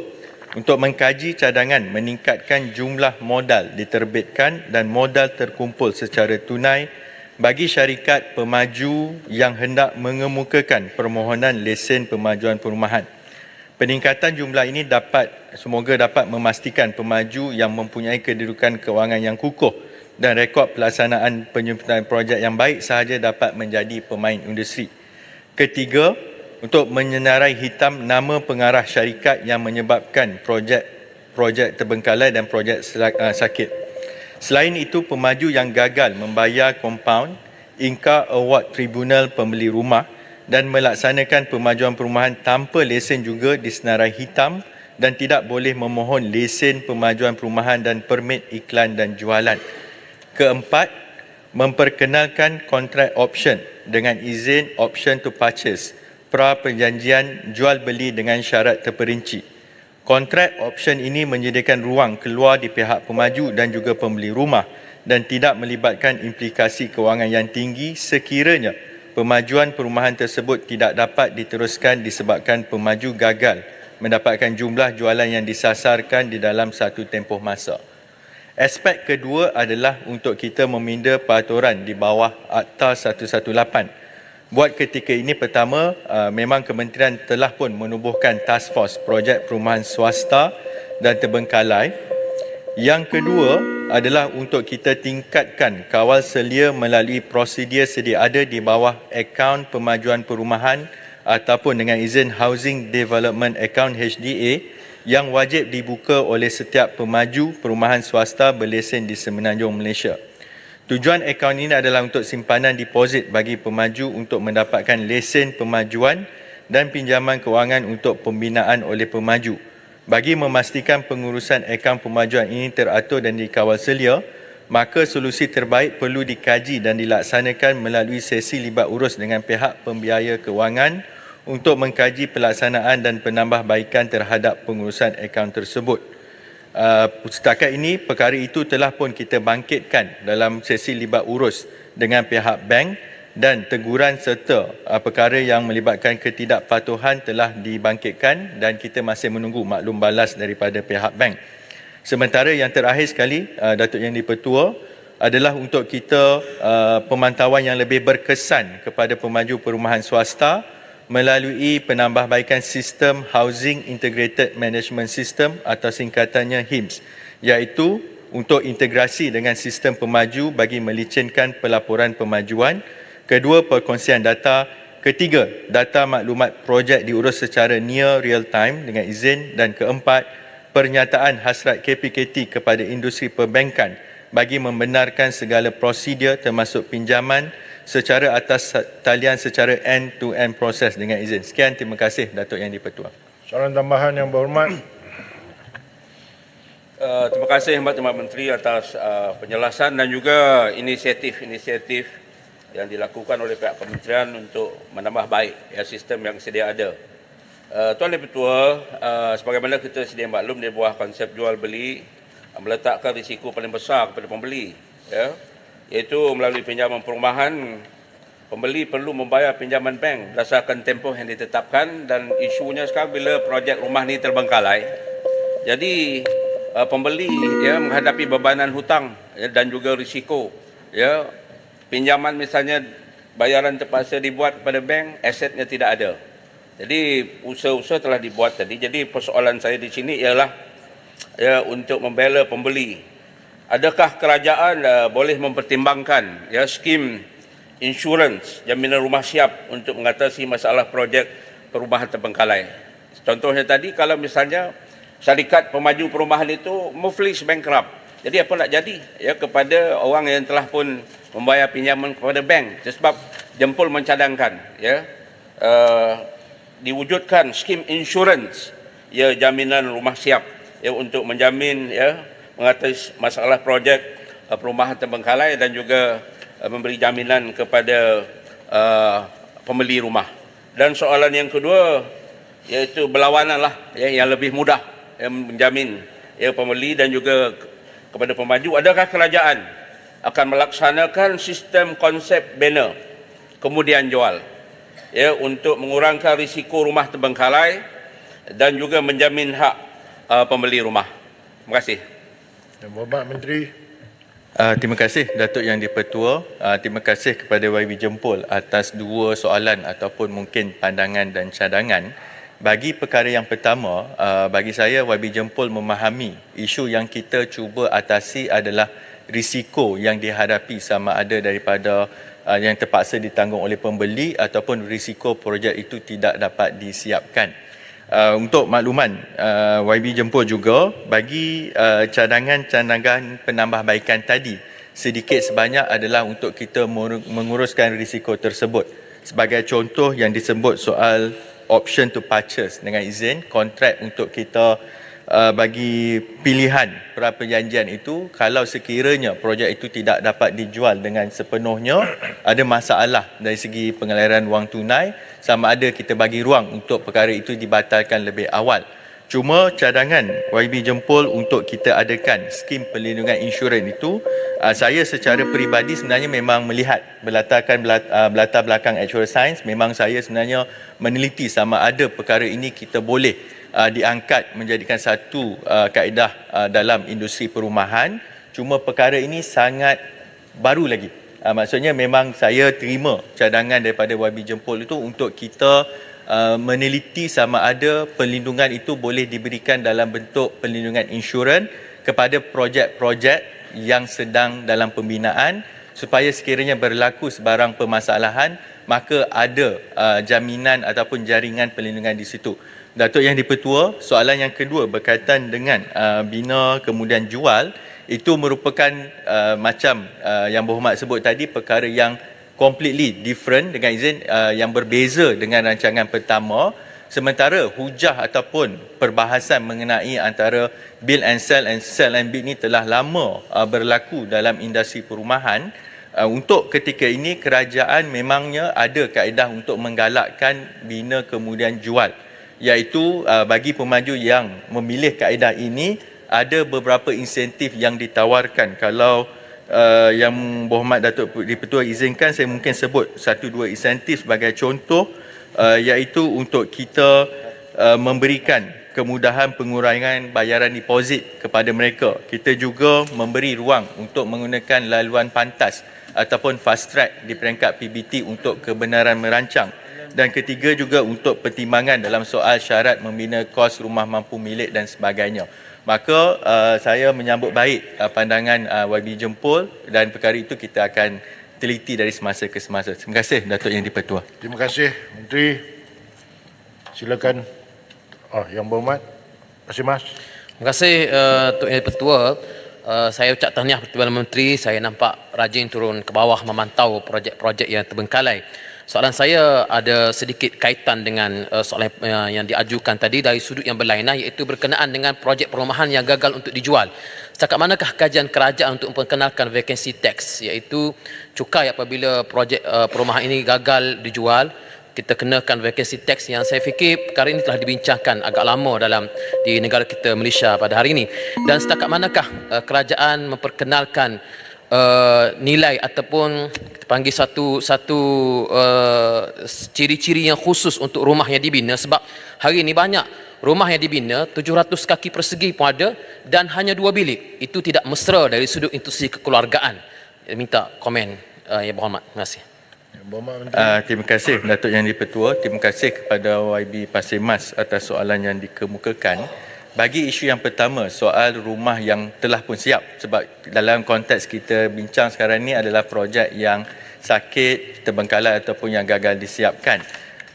untuk mengkaji cadangan meningkatkan jumlah modal diterbitkan dan modal terkumpul secara tunai bagi syarikat pemaju yang hendak mengemukakan permohonan lesen pemajuan perumahan. Peningkatan jumlah ini semoga dapat memastikan pemaju yang mempunyai kedudukan kewangan yang kukuh dan rekod pelaksanaan penyempurnaan projek yang baik sahaja dapat menjadi pemain industri. Ketiga, untuk menyenarai hitam nama pengarah syarikat yang menyebabkan projek terbengkalai dan projek sakit. Selain itu, pemaju yang gagal membayar kompaun, ingkar award tribunal pembeli rumah dan melaksanakan pemajuan perumahan tanpa lesen juga disenarai hitam dan tidak boleh memohon lesen pemajuan perumahan dan permit iklan dan jualan. Keempat, memperkenalkan kontrak option dengan izin option to purchase, pra perjanjian jual beli dengan syarat terperinci. Kontrak option ini menyediakan ruang keluar di pihak pemaju dan juga pembeli rumah dan tidak melibatkan implikasi kewangan yang tinggi sekiranya pemajuan perumahan tersebut tidak dapat diteruskan disebabkan pemaju gagal mendapatkan jumlah jualan yang disasarkan di dalam satu tempoh masa. Aspek kedua adalah untuk kita meminda peraturan di bawah Akta 118. Buat ketika ini, pertama, memang kementerian telah pun menubuhkan task force projek perumahan swasta dan terbengkalai. Yang kedua adalah untuk kita tingkatkan kawal selia melalui prosedur sedia ada di bawah akaun pemajuan perumahan ataupun dengan izin Housing Development Account HDA yang wajib dibuka oleh setiap pemaju perumahan swasta berlesen di Semenanjung Malaysia. Tujuan akaun ini adalah untuk simpanan deposit bagi pemaju untuk mendapatkan lesen pemajuan dan pinjaman kewangan untuk pembinaan oleh pemaju. Bagi memastikan pengurusan akaun pemajuan ini teratur dan dikawal selia, maka solusi terbaik perlu dikaji dan dilaksanakan melalui sesi libat urus dengan pihak pembiaya kewangan untuk mengkaji pelaksanaan dan penambahbaikan terhadap pengurusan akaun tersebut. Setakat ini, perkara itu telah pun kita bangkitkan dalam sesi libat urus dengan pihak bank dan teguran serta perkara yang melibatkan ketidakpatuhan telah dibangkitkan dan kita masih menunggu maklum balas daripada pihak bank. Sementara yang terakhir sekali, Datuk Yang di-Pertua, adalah untuk kita pemantauan yang lebih berkesan kepada pemaju perumahan swasta melalui penambahbaikan sistem Housing Integrated Management System atau singkatannya HIMS, iaitu untuk integrasi dengan sistem pemaju bagi melicinkan pelaporan pemajuan. Kedua, perkongsian data. Ketiga, data maklumat projek diurus secara near real time dengan izin. Dan keempat, pernyataan hasrat KPKT kepada industri perbankan bagi membenarkan segala prosedur termasuk pinjaman secara atas talian secara end-to-end proses dengan izin. Sekian, terima kasih Datuk Yang di-Pertua. Soalan tambahan yang berhormat. Terima kasih Khidmat Menteri atas penjelasan dan juga inisiatif-inisiatif yang dilakukan oleh pihak kementerian untuk menambah baik sistem yang sedia ada. Tuan Yang-Pertua, sebagaimana kita sedia maklum di bawah konsep jual beli meletakkan risiko paling besar kepada pembeli, iaitu melalui pinjaman perumahan, pembeli perlu membayar pinjaman bank berdasarkan tempoh yang ditetapkan dan isunya sekarang bila projek rumah ni terbengkalai. Jadi pembeli menghadapi bebanan hutang dan juga risiko. Pinjaman misalnya bayaran terpaksa dibuat kepada bank, asetnya tidak ada. Jadi usaha-usaha telah dibuat tadi. Jadi persoalan saya di sini ialah untuk membela pembeli. Adakah kerajaan boleh mempertimbangkan skim insurans jaminan rumah siap untuk mengatasi masalah projek perumahan terbengkalai? Contohnya tadi, kalau misalnya syarikat pemaju perumahan itu muflis bankrupt, Jadi apa nak jadi ya kepada orang yang telah pun membayar pinjaman kepada bank sebab jempol mencadangkan ya diwujudkan skim insurans ya jaminan rumah siap ya untuk menjamin ya mengatasi masalah projek perumahan terbengkalai dan juga memberi jaminan kepada pembeli rumah. Dan soalan yang kedua iaitu berlawanan lah ya, yang lebih mudah yang menjamin ya pembeli dan juga kepada pemaju. Adakah kerajaan akan melaksanakan sistem konsep banner kemudian jual ya untuk mengurangkan risiko rumah terbengkalai dan juga menjamin hak pembeli rumah? Terima kasih. Yang Berhormat Menteri. Terima kasih Datuk Yang di-Pertua. Terima kasih kepada YB Jempol atas dua soalan ataupun mungkin pandangan dan cadangan. Bagi perkara yang pertama, bagi saya YB Jempol memahami isu yang kita cuba atasi adalah risiko yang dihadapi sama ada daripada yang terpaksa ditanggung oleh pembeli ataupun risiko projek itu tidak dapat disiapkan. Untuk makluman, YB Jempol juga bagi cadangan-cadangan penambahbaikan tadi sedikit sebanyak adalah untuk kita menguruskan risiko tersebut. Sebagai contoh yang disebut soal option to purchase dengan izin kontrak untuk kita bagi pilihan pra-perjanjian itu, kalau sekiranya projek itu tidak dapat dijual dengan sepenuhnya, ada masalah dari segi pengaliran wang tunai, sama ada kita bagi ruang untuk perkara itu dibatalkan lebih awal. Cuma cadangan YB Jempol untuk kita adakan skim perlindungan insurans itu, saya secara peribadi sebenarnya memang melihat berlatar belakang actual science, memang saya sebenarnya meneliti sama ada perkara ini kita boleh diangkat menjadikan satu kaedah dalam industri perumahan. Cuma perkara ini sangat baru lagi. Maksudnya memang saya terima cadangan daripada YB Jempol itu untuk kita meneliti sama ada perlindungan itu boleh diberikan dalam bentuk perlindungan insurans kepada projek-projek yang sedang dalam pembinaan, supaya sekiranya berlaku sebarang permasalahan maka ada jaminan ataupun jaringan perlindungan di situ. Datuk Yang di-Pertua, soalan yang kedua berkaitan dengan bina kemudian jual, itu merupakan macam yang Berhormat sebut tadi, perkara yang completely different dengan izin yang berbeza dengan rancangan pertama. Sementara hujah ataupun perbahasan mengenai antara build and sell and bid ni telah lama berlaku dalam industri perumahan. Untuk ketika ini kerajaan memangnya ada kaedah untuk menggalakkan bina kemudian jual, iaitu bagi pemaju yang memilih kaedah ini ada beberapa insentif yang ditawarkan. Kalau yang Berhormat Datuk di-Pertua izinkan, saya mungkin sebut 1-2 insentif sebagai contoh, iaitu untuk kita memberikan kemudahan pengurangan bayaran deposit kepada mereka. Kita juga memberi ruang untuk menggunakan laluan pantas ataupun fast track di peringkat PBT untuk kebenaran merancang. Dan ketiga juga untuk pertimbangan dalam soal syarat membina kos rumah mampu milik dan sebagainya. Maka saya menyambut baik pandangan YB Jempol, dan perkara itu kita akan teliti dari semasa ke semasa. Terima kasih Datuk Yang di-Pertua. Terima kasih Menteri. Silakan. Yang Berhormat Masih Mas. Terima kasih Datuk Yang di-Pertua. Saya ucap tahniah Perdana Menteri. Saya nampak rajin turun ke bawah memantau projek-projek yang terbengkalai. Soalan saya ada sedikit kaitan dengan soalan yang diajukan tadi dari sudut yang berlainan, iaitu berkenaan dengan projek perumahan yang gagal untuk dijual. Setakat manakah kajian kerajaan untuk memperkenalkan vacancy tax, iaitu cukai apabila projek perumahan ini gagal dijual, kita kenakan vacancy tax, yang saya fikir perkara ini telah dibincangkan agak lama di negara kita Malaysia pada hari ini. Dan setakat manakah kerajaan memperkenalkan nilai ataupun kita panggil satu ciri-ciri yang khusus untuk rumah yang dibina, sebab hari ini banyak rumah yang dibina 700 kaki persegi pun ada dan hanya 2 bilik. Itu tidak mesra dari sudut institusi kekeluargaan. Minta komen Yang Berhormat. Terima kasih. Terima kasih Datuk Yang di-Pertua. Terima kasih kepada YB Pasir Mas atas soalan yang dikemukakan. Bagi isu yang pertama, soal rumah yang telah pun siap, sebab dalam konteks kita bincang sekarang ni adalah projek yang sakit, terbengkalai ataupun yang gagal disiapkan.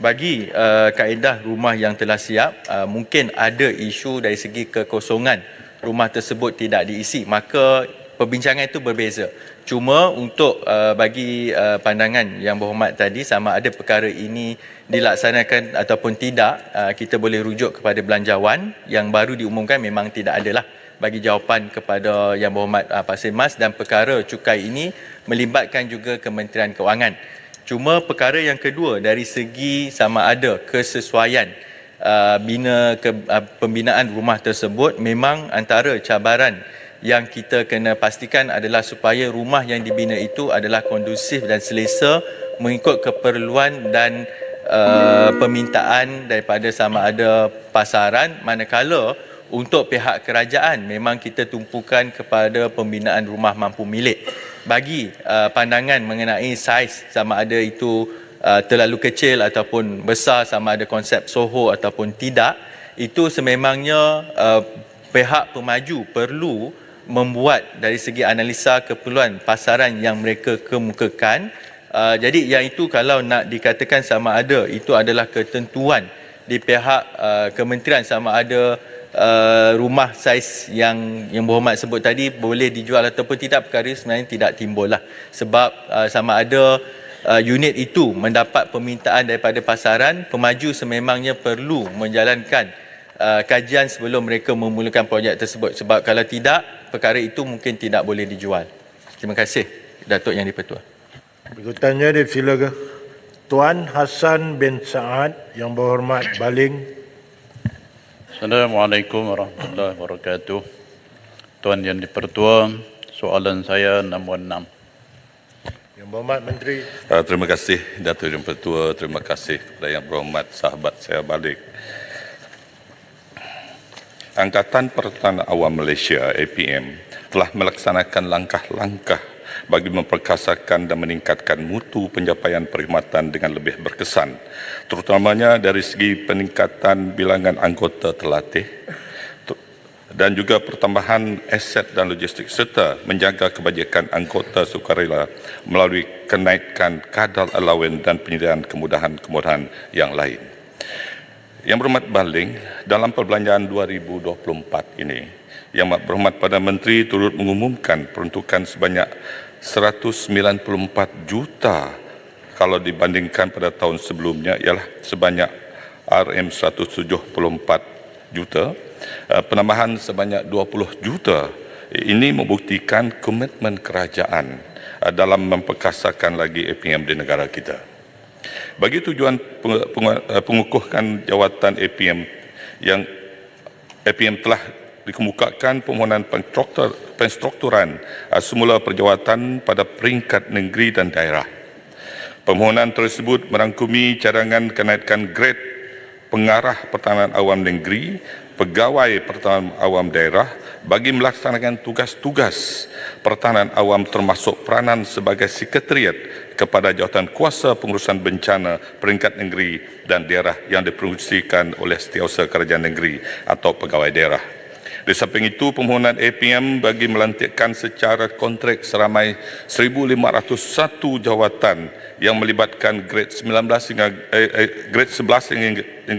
Bagi kaedah rumah yang telah siap, mungkin ada isu dari segi kekosongan rumah tersebut tidak diisi, maka perbincangan itu berbeza. Cuma untuk bagi pandangan Yang Berhormat tadi, sama ada perkara ini dilaksanakan ataupun tidak, kita boleh rujuk kepada belanjawan yang baru diumumkan, memang tidak adalah. Bagi jawapan kepada Yang Berhormat Pak Semas, dan perkara cukai ini melibatkan juga Kementerian Kewangan. Cuma perkara yang kedua, dari segi sama ada kesesuaian pembinaan rumah tersebut, memang antara cabaran yang kita kena pastikan adalah supaya rumah yang dibina itu adalah kondusif dan selesa mengikut keperluan dan permintaan daripada sama ada pasaran, manakala untuk pihak kerajaan memang kita tumpukan kepada pembinaan rumah mampu milik. Bagi pandangan mengenai saiz sama ada itu terlalu kecil ataupun besar, sama ada konsep Soho ataupun tidak, itu sememangnya pihak pemaju perlu membuat dari segi analisa keperluan pasaran yang mereka kemukakan. Jadi yang itu kalau nak dikatakan sama ada itu adalah ketentuan di pihak kementerian, sama ada rumah saiz yang Berhormat sebut tadi boleh dijual ataupun tidak, perkara sebenarnya tidak timbul lah. Sebab sama ada unit itu mendapat permintaan daripada pasaran, pemaju sememangnya perlu menjalankan kajian sebelum mereka memulakan projek tersebut. Sebab kalau tidak, perkara itu mungkin tidak boleh dijual. Terima kasih Datuk Yang di-Pertua. Berikutnya dipersilakan Tuan Hassan bin Saad Yang Berhormat Baling. Assalamualaikum warahmatullahi wabarakatuh. Tuan Yang di-Pertua, soalan saya nombor 6. Yang Berhormat Menteri. Terima kasih Datuk Yang Pertua, terima kasih kepada Yang Berhormat sahabat saya balik. Angkatan Pertahanan Awam Malaysia APM telah melaksanakan langkah-langkah bagi memperkasakan dan meningkatkan mutu pencapaian perkhidmatan dengan lebih berkesan, terutamanya dari segi peningkatan bilangan anggota terlatih dan juga pertambahan aset dan logistik, serta menjaga kebajikan anggota sukarela melalui kenaikan kadar allowance dan penyediaan kemudahan-kemudahan yang lain. Yang Berhormat Baling, dalam perbelanjaan 2024 ini, Yang Berhormat Perdana Menteri turut mengumumkan peruntukan sebanyak 194 juta kalau dibandingkan pada tahun sebelumnya ialah sebanyak RM174 juta, penambahan sebanyak 20 juta. Ini membuktikan komitmen kerajaan dalam memperkasakan lagi APM di negara kita. Bagi tujuan pengukuhan jawatan APM, yang APM telah dikemukakan permohonan penstrukturan semula perjawatan pada peringkat negeri dan daerah. Permohonan tersebut merangkumi cadangan kenaikan grade pengarah pertahanan awam negeri, pegawai pertahanan awam daerah bagi melaksanakan tugas-tugas pertahanan awam, termasuk peranan sebagai sekretariat kepada jawatan kuasa pengurusan bencana peringkat negeri dan daerah yang diperusikan oleh Setiausaha Kerajaan Negeri atau pegawai daerah. Di samping itu, permohonan APM bagi melantikkan secara kontrak seramai 1,501 jawatan yang melibatkan grade 11 hingga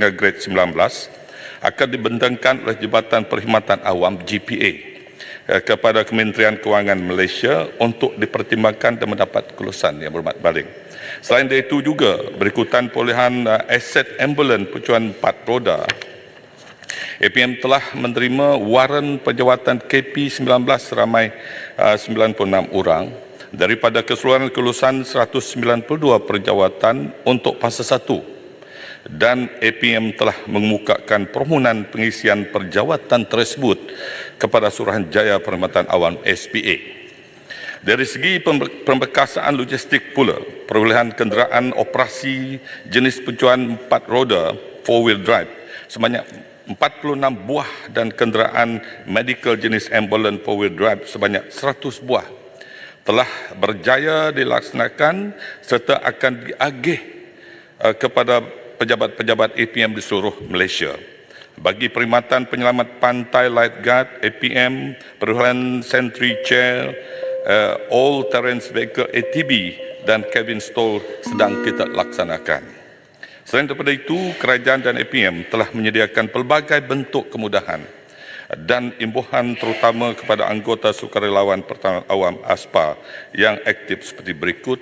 grade 19 akan dibentangkan oleh Jabatan Perkhidmatan Awam GPA kepada Kementerian Kewangan Malaysia untuk dipertimbangkan dan mendapat kelulusan Yang Berhormat Baling. Selain dari itu juga, berikutan perolehan aset ambulan percuan 4 roda, APM telah menerima waran penjawatan KP19 seramai 96 orang daripada keseluruhan kelulusan 192 perjawatan untuk fasa 1. Dan APM telah mengemukakan permohonan pengisian perjawatan tersebut kepada Suruhanjaya Perkhidmatan Awam SPA. Dari segi pembekasaan logistik pula, perolehan kenderaan operasi jenis percuan 4 roda 4-wheel drive sebanyak 46 buah dan kenderaan medical jenis ambulans 4-wheel drive sebanyak 100 buah telah berjaya dilaksanakan serta akan diagih kepada pejabat-pejabat APM di seluruh Malaysia. Bagi perkhidmatan penyelamat pantai lifeguard APM, perolehan sentry chair, all terrain vehicle ATV dan cabin stall sedang kita laksanakan. Selain daripada itu, kerajaan dan APM telah menyediakan pelbagai bentuk kemudahan dan imbuhan terutama kepada anggota sukarelawan pertahanan awam ASPA yang aktif seperti berikut.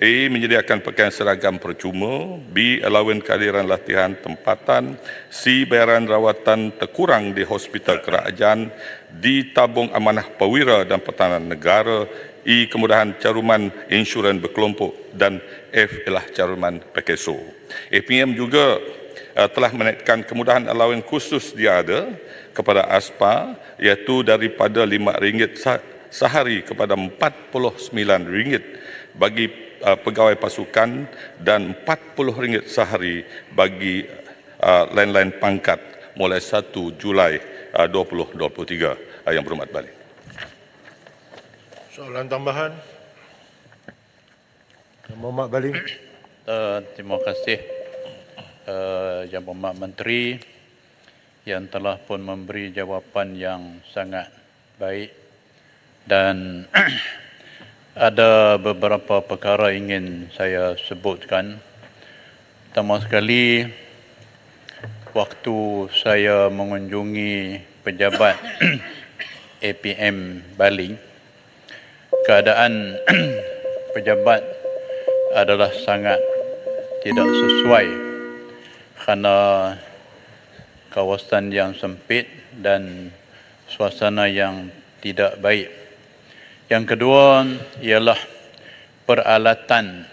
A. Menyediakan pakaian seragam percuma. B. Allowance kehadiran latihan tempatan. C. Bayaran rawatan terkurang di hospital kerajaan. D. Tabung amanah perwira dan pertahanan negara. E. Kemudahan caruman insurans berkelompok. Dan F. Ialah caruman PKSO. APM juga telah menaikkan kemudahan allowance khusus dia ada kepada ASPA, iaitu daripada RM5 sehari kepada RM49 bagi pegawai pasukan dan RM40 sehari bagi lain-lain pangkat mulai 1 Julai 2023. Yang berhormat balik. Soalan tambahan. Yang berhormat balik. Terima kasih Yang Berhormat Menteri yang telah pun memberi jawapan yang sangat baik, dan ada beberapa perkara ingin saya sebutkan. Pertama sekali, waktu saya mengunjungi pejabat APM Baling, keadaan pejabat adalah sangat tidak sesuai kerana kawasan yang sempit dan suasana yang tidak baik. Yang kedua ialah peralatan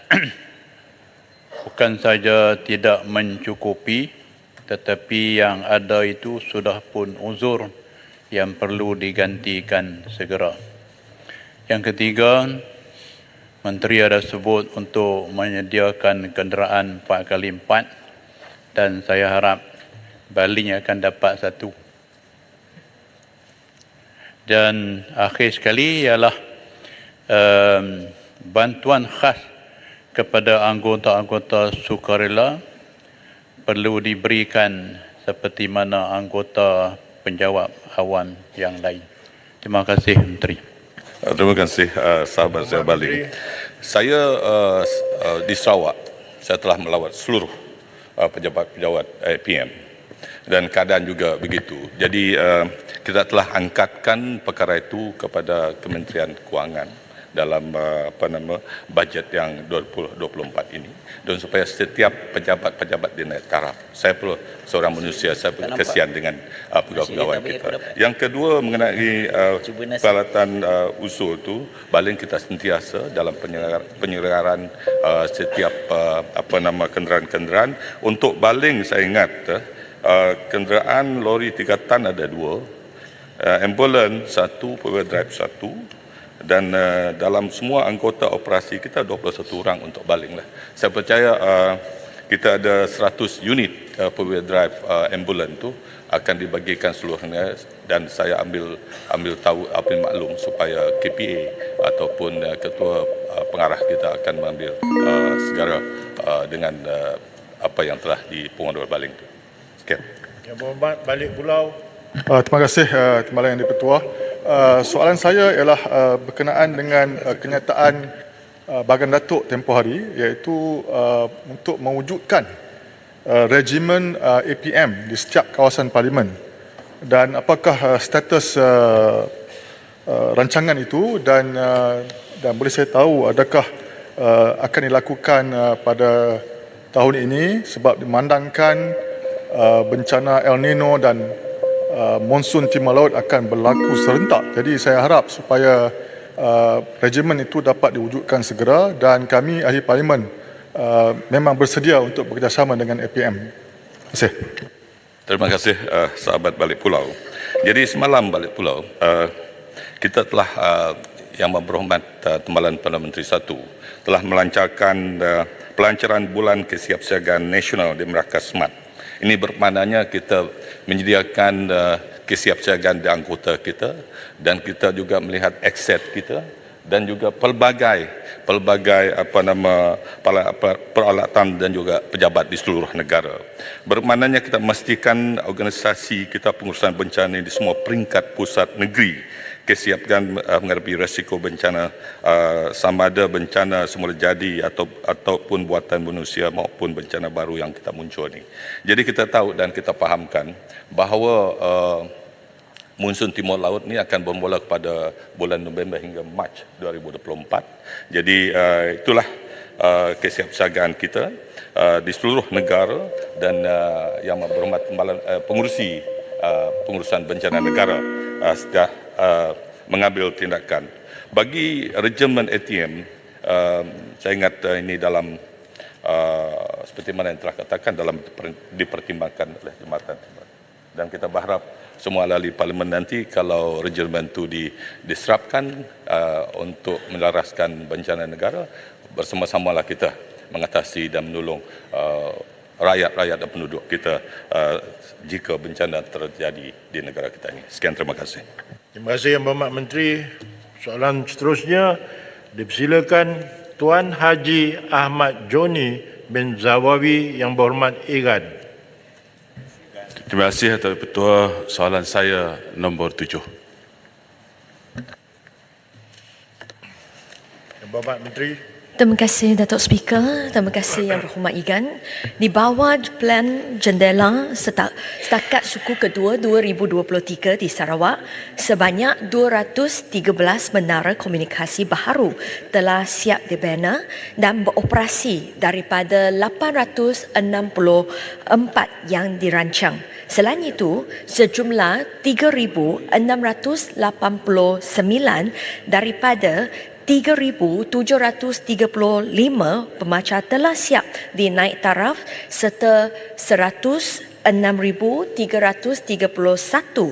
bukan saja tidak mencukupi, tetapi yang ada itu sudah pun uzur yang perlu digantikan segera. Yang ketiga, Menteri ada sebut untuk menyediakan kenderaan 4x4 dan saya harap Baling akan dapat satu. Dan akhir sekali ialah bantuan khas kepada anggota-anggota sukarela perlu diberikan seperti mana anggota penjawat awam yang lain. Terima kasih Menteri. Terima kasih sahabat saya Baling. Saya di Sarawak, saya telah melawat seluruh pejabat-pejabat APM dan keadaan juga begitu. Jadi kita telah angkatkan perkara itu kepada Kementerian Kewangan dalam bajet yang 2024 ini, dan supaya setiap pejabat-pejabat dinaik taraf. Saya perlu seorang manusia, saya kesian dengan pegawai-pegawai kita. Yang kedua mengenai peralatan usul itu, Baling kita sentiasa dalam penyelenggaraan setiap kenderaan-kenderaan. Untuk Baling saya ingat kenderaan lori 3 tan ada 2, ambulans 1, four-wheel drive 1, dan dalam semua anggota operasi kita 21 orang untuk Baling lah. Saya percaya kita ada 100 unit four-wheel drive ambulans tu akan dibagikan seluruhnya, dan saya ambil tahu maklum supaya KPA ataupun ketua pengarah kita akan mengambil segera dengan apa yang telah dipungut oleh Baling tu. Sekian. Yang Berhormat Balik Pulau. Terima kasih Timbalan Yang di-Pertua. Soalan saya ialah berkenaan dengan kenyataan Bagan Datuk tempoh hari, iaitu untuk mewujudkan regimen APM di setiap kawasan parlimen, dan apakah status rancangan itu, dan boleh saya tahu adakah akan dilakukan pada tahun ini sebab dimandangkan bencana El Nino dan monsun timur laut akan berlaku serentak. Jadi saya harap supaya regimen itu dapat diwujudkan segera, dan kami ahli parlimen memang bersedia untuk bekerjasama dengan APM. Terima kasih. Terima kasih sahabat Balik Pulau. Jadi semalam Balik Pulau kita telah yang berhormat Timbalan Perdana Menteri 1 telah melancarkan pelancaran bulan kesiapsiagaan nasional di Melaka Smart. Ini bermaknanya kita menyediakan kesiapsiagaan di anggota kita, dan kita juga melihat aset kita dan juga pelbagai peralatan dan juga pejabat di seluruh negara. Bermaknanya kita memastikan organisasi kita pengurusan bencana di semua peringkat pusat negeri kesiapkan menghadapi risiko bencana, sama ada bencana semula jadi ataupun buatan manusia maupun bencana baru yang kita muncul ini. Jadi kita tahu dan kita fahamkan bahawa monsun Timur Laut ni akan bermula pada bulan November hingga Mac 2024. Jadi itulah kesiapsiagaan kita di seluruh negara dan yang berhormat pengurusi pengurusan bencana negara sudah mengambil tindakan. Bagi regimen ATM, saya ingat ini dalam seperti mana yang telah katakan dalam dipertimbangkan oleh jambatan dan kita berharap semua ahli parlimen nanti kalau regimen itu diserapkan untuk melaraskan bencana negara, bersama-samalah kita mengatasi dan menolong rakyat-rakyat dan penduduk kita jika bencana terjadi di negara kita ini. Sekian, terima kasih. Terima kasih Yang Berhormat Menteri. Soalan seterusnya dipersilakan Tuan Haji Ahmad Joni bin Zawawi Yang Berhormat Iran. Terima kasih Tuan Ketua. Soalan saya nombor 7. Yang Berhormat Menteri. Terima kasih Datuk Speaker, terima kasih Yang Berhormat Igan. Di bawah Plan Jendela setakat suku kedua 2023 di Sarawak, sebanyak 213 menara komunikasi baharu telah siap dibina dan beroperasi daripada 864 yang dirancang. Selain itu, sejumlah 3,689 daripada 3,735 pemacar telah siap dinaik taraf serta 106,331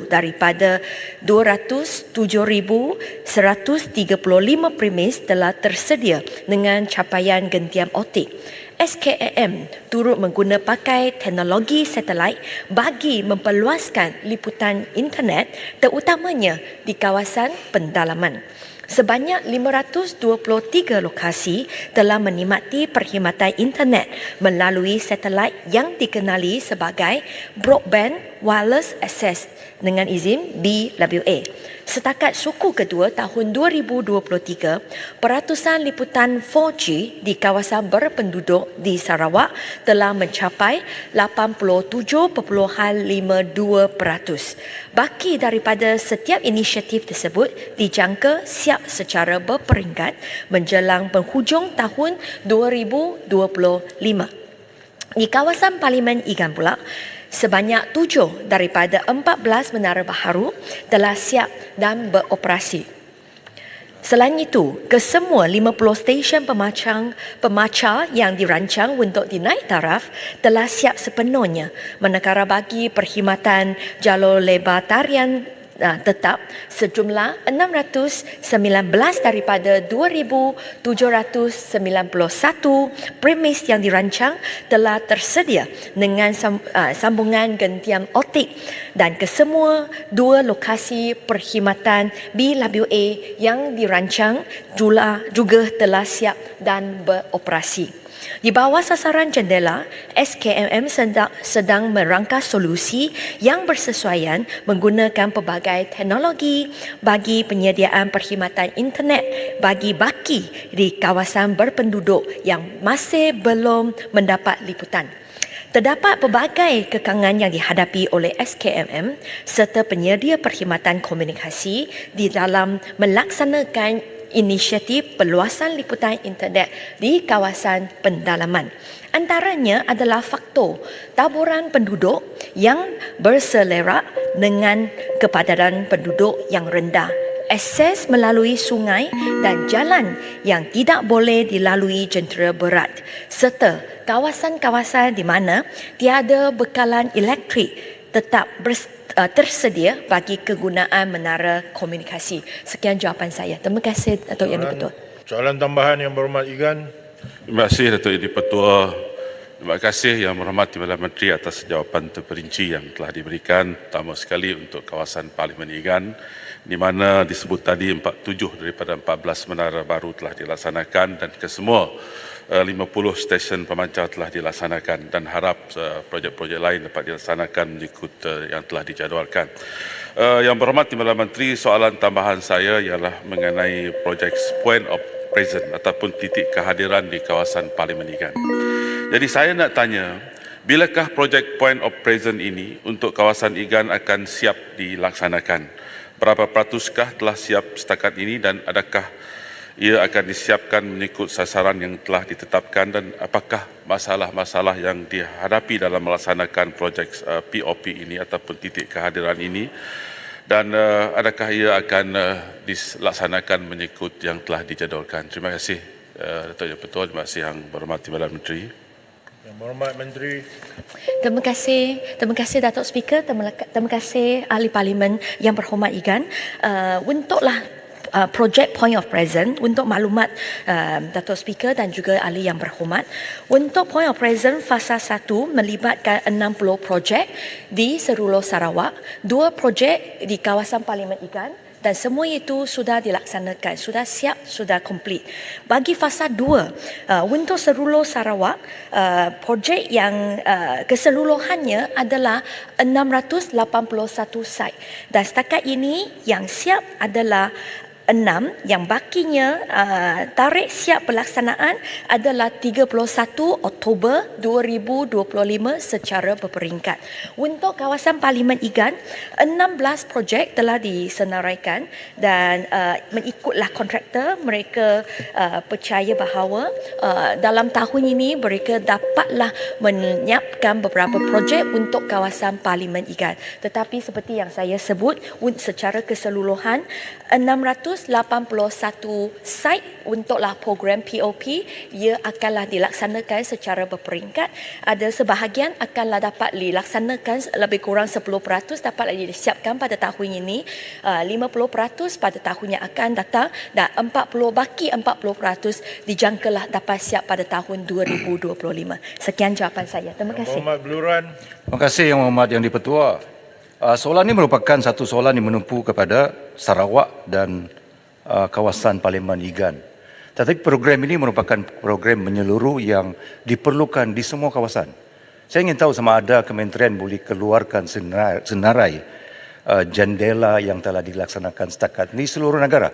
daripada 207,135 premis telah tersedia dengan capaian gentian optik. SKAM turut mengguna pakai teknologi satelit bagi memperluaskan liputan internet terutamanya di kawasan pendalaman. Sebanyak 523 lokasi telah menikmati perkhidmatan internet melalui satelit yang dikenali sebagai Broadband Wireless Access dengan izin BWA. Setakat suku kedua tahun 2023, peratusan liputan 4G di kawasan berpenduduk di Sarawak telah mencapai 87.52%. Baki daripada setiap inisiatif tersebut dijangka siap secara berperingkat menjelang penghujung tahun 2025. Di kawasan Parlimen Igan pula, sebanyak 7 daripada 14 menara baharu telah siap dan beroperasi. Selain itu, kesemua 50 stesen pemacar yang dirancang untuk dinaik taraf telah siap sepenuhnya manakala bagi perkhidmatan jalur lebar tarian tetap sejumlah 619 daripada 2,791 premis yang dirancang telah tersedia dengan sambungan gentian optik dan kesemua 2 lokasi perkhidmatan BWA yang dirancang juga telah siap dan beroperasi. Di bawah sasaran jendela, SKMM sedang merangka solusi yang bersesuaian menggunakan pelbagai teknologi bagi penyediaan perkhidmatan internet bagi baki di kawasan berpenduduk yang masih belum mendapat liputan. Terdapat pelbagai kekangan yang dihadapi oleh SKMM serta penyedia perkhidmatan komunikasi di dalam melaksanakan inisiatif perluasan liputan internet di kawasan pendalaman. Antaranya adalah faktor taburan penduduk yang berselerak dengan kepadatan penduduk yang rendah, akses melalui sungai dan jalan yang tidak boleh dilalui jentera berat, serta kawasan-kawasan di mana tiada bekalan elektrik tetap tersedia bagi kegunaan menara komunikasi. Sekian jawapan saya. Terima kasih Datuk Yang di-Pertua. Soalan tambahan Yang Berhormat Igan. Terima kasih Datuk Yang di-Pertua. Terima kasih Yang Berhormat Timbalan Menteri atas jawapan terperinci yang telah diberikan, terutama sekali untuk kawasan Parlimen Igan, di mana disebut tadi 47 daripada 14 menara baru telah dilaksanakan dan kesemua 50 stesen pemancar telah dilaksanakan dan harap projek-projek lain dapat dilaksanakan mengikut yang telah dijadualkan. Yang Berhormat Timbalan Menteri, soalan tambahan saya ialah mengenai projek Point of Presence ataupun titik kehadiran di kawasan Parlimen Igan. Jadi saya nak tanya, Bilakah projek Point of Presence ini untuk kawasan Igan akan siap dilaksanakan? Berapa peratuskah telah siap setakat ini dan adakah ia akan disiapkan mengikut sasaran yang telah ditetapkan dan apakah masalah-masalah yang dihadapi dalam melaksanakan projek POP ini ataupun titik kehadiran ini dan adakah ia akan dilaksanakan mengikut yang telah dijadualkan? Terima kasih Datuk Yang Pertua, terima kasih Yang Berhormat Timbalan Menteri. Yang Berhormat Menteri. Terima kasih Datuk Speaker, terima kasih Ahli Parlimen Yang Berhormat Igan. Untuklah projek Point of Presence, untuk maklumat Datuk Speaker dan juga ahli yang berhormat, untuk Point of Presence fasa 1 melibatkan 60 projek di seluruh Sarawak, 2 projek di kawasan Parlimen Igan dan semua itu sudah dilaksanakan, sudah siap, sudah komplit. Bagi fasa 2 untuk seluruh Sarawak, projek yang keseluruhannya adalah 681 site dan setakat ini yang siap adalah 6, yang bakinya tarikh siap pelaksanaan adalah 31 Oktober 2025 secara berperingkat. Untuk kawasan Parlimen Igan, 16 projek telah disenaraikan dan mengikutlah kontraktor, mereka percaya bahawa dalam tahun ini mereka dapatlah menyiapkan beberapa projek untuk kawasan Parlimen Igan. Tetapi seperti yang saya sebut, secara keseluruhan 681 site untuklah program POP, ia akanlah dilaksanakan secara berperingkat. Ada sebahagian akanlah dapat dilaksanakan lebih kurang 10% dapatlah disiapkan pada tahun ini, 50% pada tahun yang akan datang dan 40% dijangkalah dapat siap pada tahun 2025. Sekian jawapan saya. Terima kasih. Berhormat Beluran. Terima kasih Yang Berhormat Yang di-Pertua. Soalan ini merupakan satu soalan yang menumpu kepada Sarawak dan kawasan Parlimen Igan. Tetapi program ini merupakan program menyeluruh yang diperlukan di semua kawasan. Saya ingin tahu sama ada kementerian boleh keluarkan senarai jendela yang telah dilaksanakan setakat ini seluruh negara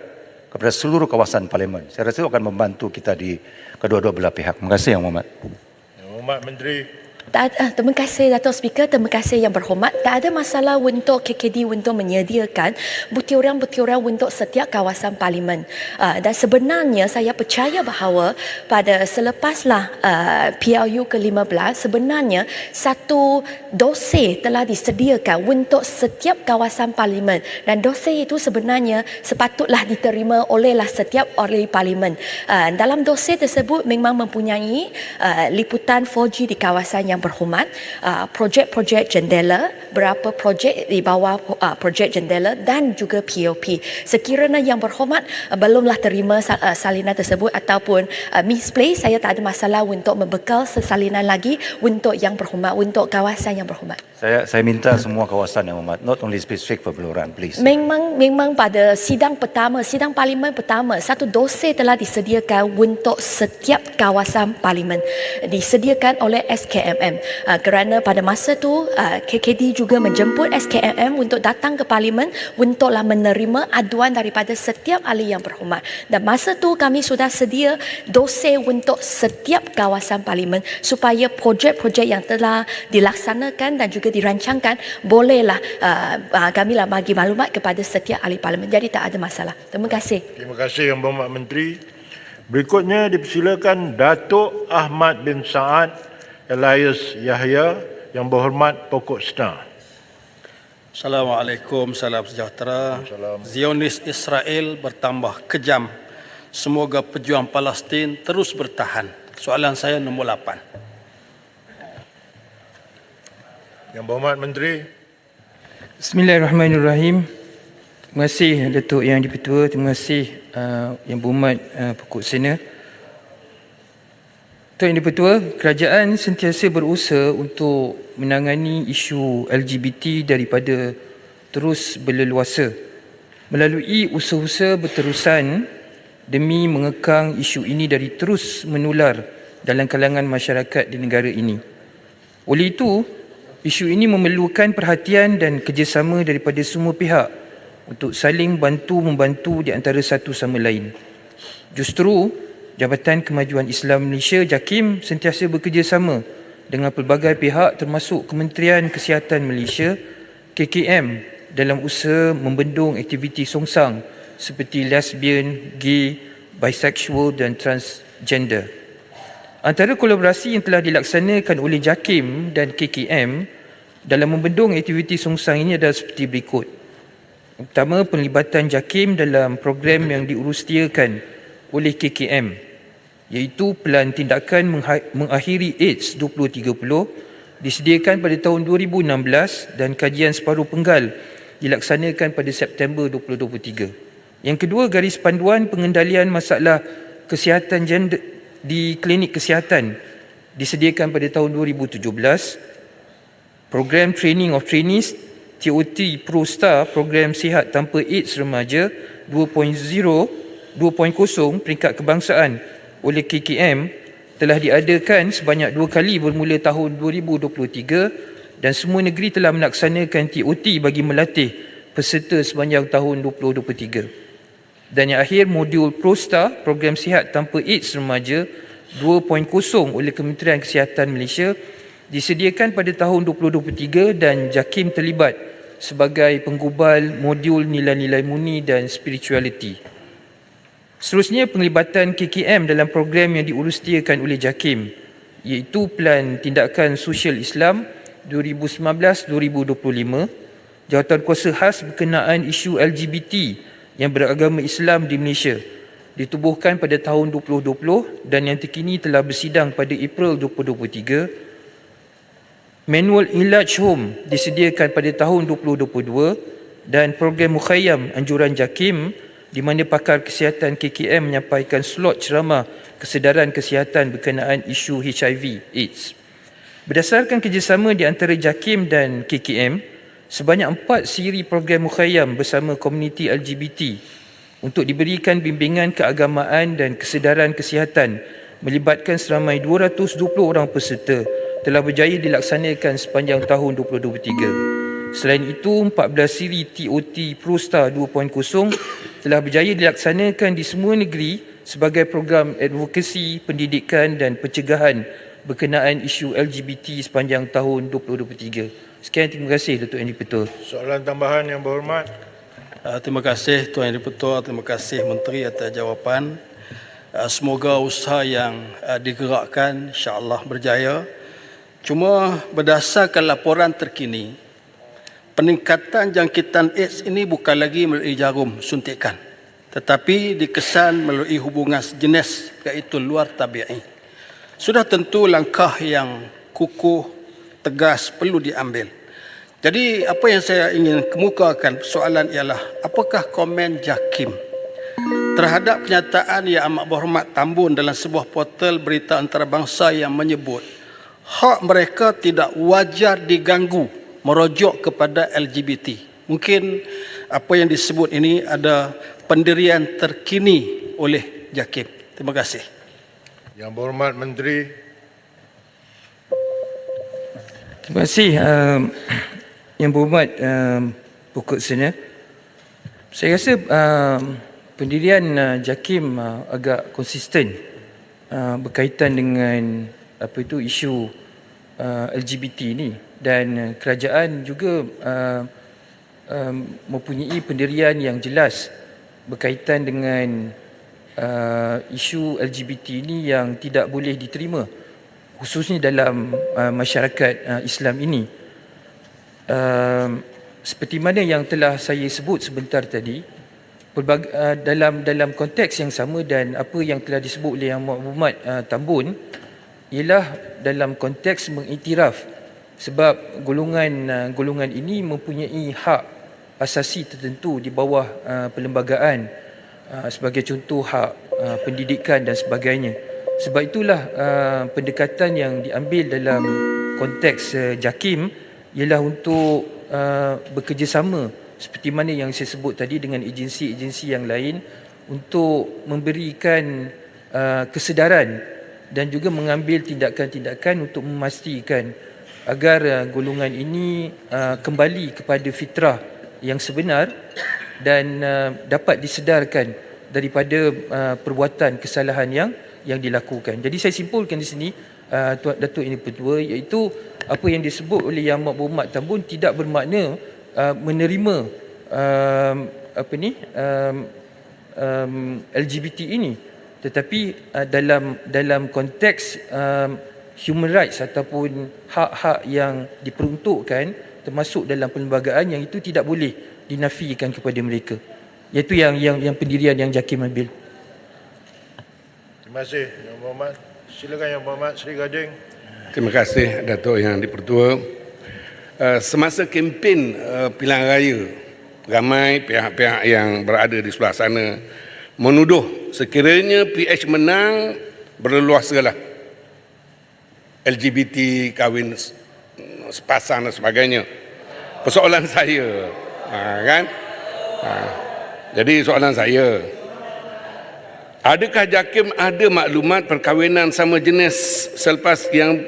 kepada seluruh kawasan Parlimen. Saya rasa itu akan membantu kita di kedua-dua belah pihak. Terima kasih Yang Berhormat. Yang Berhormat Menteri. Terima kasih Datuk Speaker, terima kasih Yang Berhormat. Tak ada masalah untuk KKD untuk menyediakan butiran-butiran untuk setiap kawasan Parlimen. Dan sebenarnya saya percaya bahawa pada selepaslah PRU ke-15, sebenarnya satu dossier telah disediakan untuk setiap kawasan Parlimen dan dossier itu sebenarnya sepatutlah diterima olehlah setiap ahli Parlimen. Dalam dossier tersebut memang mempunyai liputan 4G di kawasan yang berhormat, projek-projek jendela, berapa projek di bawah projek jendela dan juga POP. Sekiranya Yang Berhormat belumlah terima salinan tersebut ataupun misplaced, saya tak ada masalah untuk membekal sesalinan lagi untuk Yang Berhormat, untuk kawasan Yang Berhormat. Saya minta semua kawasan Yang Berhormat, not only specific for Beluran, please. Memang pada sidang pertama, sidang Parlimen pertama, satu dossier telah disediakan untuk setiap kawasan Parlimen, disediakan oleh SKMM. Kerana pada masa tu KKD juga menjemput SKMM untuk datang ke Parlimen untuklah menerima aduan daripada setiap ahli Yang Berhormat. Dan masa tu kami sudah sedia dossier untuk setiap kawasan Parlimen supaya projek-projek yang telah dilaksanakan dan juga dirancangkan bolehlah kamilah bagi maklumat kepada setiap ahli Parlimen. Jadi tak ada masalah. Terima kasih. Terima kasih Yang Berhormat Menteri. Berikutnya dipersilakan Datuk Ahmad bin Saad Elias Yahya Yang Berhormat Pokok Star. Assalamualaikum, salam sejahtera. Zionis Israel bertambah kejam. Semoga pejuang Palestin terus bertahan. Soalan saya nombor 8. Yang Berhormat Menteri. Bismillahirrahmanirrahim. Terima kasih Datuk Yang di-Pertua, terima kasih Yang Berhormat Pokok Sena. Datuk Yang di-Pertua, kerajaan sentiasa berusaha untuk menangani isu LGBT daripada terus berleluasa melalui usaha-usaha berterusan demi mengekang isu ini dari terus menular dalam kalangan masyarakat di negara ini. Oleh itu, isu ini memerlukan perhatian dan kerjasama daripada semua pihak untuk saling bantu-membantu di antara satu sama lain. Justru, Jabatan Kemajuan Islam Malaysia JAKIM sentiasa bekerjasama dengan pelbagai pihak termasuk Kementerian Kesihatan Malaysia, KKM dalam usaha membendung aktiviti songsang seperti lesbian, gay, bisexual dan transgender. Antara kolaborasi yang telah dilaksanakan oleh JAKIM dan KKM dalam membendung aktiviti songsang ini adalah seperti berikut. Pertama, penlibatan JAKIM dalam program yang diurustiakan oleh KKM, iaitu Pelan Tindakan Mengakhiri AIDS 2030 disediakan pada tahun 2016 dan kajian separuh penggal dilaksanakan pada September 2023. Yang kedua, garis panduan pengendalian masalah kesihatan gender di klinik kesihatan disediakan pada tahun 2017. Program Training of Trainees TOT Pro Star, program sihat tanpa AIDS remaja 2.0 peringkat kebangsaan oleh KKM telah diadakan sebanyak 2 kali bermula tahun 2023 dan semua negeri telah melaksanakan TOT bagi melatih peserta sepanjang tahun 2023. Dan yang akhir, modul Pro Star, program sihat tanpa AIDS remaja 2.0 oleh Kementerian Kesihatan Malaysia disediakan pada tahun 2023 dan JAKIM terlibat sebagai penggubal modul nilai-nilai murni dan spirituality. Seterusnya, penglibatan KKM dalam program yang diurustiakan oleh JAKIM, iaitu Pelan Tindakan Sosial Islam 2019-2025, jawatankuasa khas berkenaan isu LGBT yang beragama Islam di Malaysia, ditubuhkan pada tahun 2020 dan yang terkini telah bersidang pada April 2023. Manual Ilaj Home disediakan pada tahun 2022 dan program Mukhayyam anjuran JAKIM di mana pakar kesihatan KKM menyampaikan slot ceramah kesedaran kesihatan berkenaan isu HIV AIDS. Berdasarkan kerjasama di antara JAKIM dan KKM, sebanyak 4 siri program Mukhayyam bersama komuniti LGBT untuk diberikan bimbingan keagamaan dan kesedaran kesihatan melibatkan seramai 220 orang peserta telah berjaya dilaksanakan sepanjang tahun 2023. Selain itu, 14 siri TOT Pro Star 2.0 telah berjaya dilaksanakan di semua negeri sebagai program advokasi, pendidikan dan pencegahan berkenaan isu LGBT sepanjang tahun 2023. Sekian, terima kasih Datuk Yang di-Pertua. Soalan tambahan yang berhormat. Terima kasih Tuan Yang di-Pertua, terima kasih Menteri atas jawapan. Semoga usaha yang digerakkan insya-Allah berjaya. Cuma berdasarkan laporan terkini, peningkatan jangkitan AIDS ini bukan lagi melalui jarum suntikan, tetapi dikesan melalui hubungan sejenis iaitu luar tabi'i. Sudah tentu langkah yang kukuh, tegas perlu diambil. Jadi apa yang saya ingin kemukakan soalan ialah apakah komen JAKIM terhadap kenyataan Yang Amat Berhormat Tambun dalam sebuah portal berita antarabangsa yang menyebut hak mereka tidak wajar diganggu merujuk kepada LGBT. Mungkin apa yang disebut ini ada pendirian terkini oleh JAKIM. Terima kasih. Yang Berhormat Menteri. Terima kasih Yang Berhormat Pokok Sena. Saya rasa pendirian JAKIM agak konsisten berkaitan dengan isu LGBT ini, dan kerajaan juga mempunyai pendirian yang jelas berkaitan dengan isu LGBT ini yang tidak boleh diterima khususnya dalam masyarakat Islam ini. Seperti mana yang telah saya sebut sebentar tadi, dalam konteks yang sama dan apa yang telah disebut oleh Yang Berhormat Tambun ialah dalam konteks mengiktiraf sebab golongan ini mempunyai hak asasi tertentu di bawah perlembagaan, sebagai contoh hak pendidikan dan sebagainya. Sebab itulah pendekatan yang diambil dalam konteks JAKIM ialah untuk bekerjasama seperti mana yang saya sebut tadi dengan agensi-agensi yang lain untuk memberikan kesedaran dan juga mengambil tindakan-tindakan untuk memastikan agar golongan ini kembali kepada fitrah yang sebenar dan dapat disedarkan daripada perbuatan kesalahan yang dilakukan. Jadi saya simpulkan di sini Datuk Yang Dipertua, iaitu apa yang disebut oleh Yang Berhormat Tambun tidak bermakna menerima LGBT ini, tetapi dalam konteks human rights ataupun hak-hak yang diperuntukkan termasuk dalam perlembagaan, yang itu tidak boleh dinafikan kepada mereka, iaitu yang pendirian yang JAKIM ambil. Terima kasih Yang Berhormat. Silakan Yang Berhormat Seri Gading. Terima kasih Datuk Yang Dipertua. Semasa kempen pilihan raya, ramai pihak-pihak yang berada di sebelah sana menuduh sekiranya PH menang berleluasalah LGBT kahwin sepasang dan sebagainya. Persoalan saya, jadi soalan saya, adakah JAKIM ada maklumat perkahwinan sama jenis selepas yang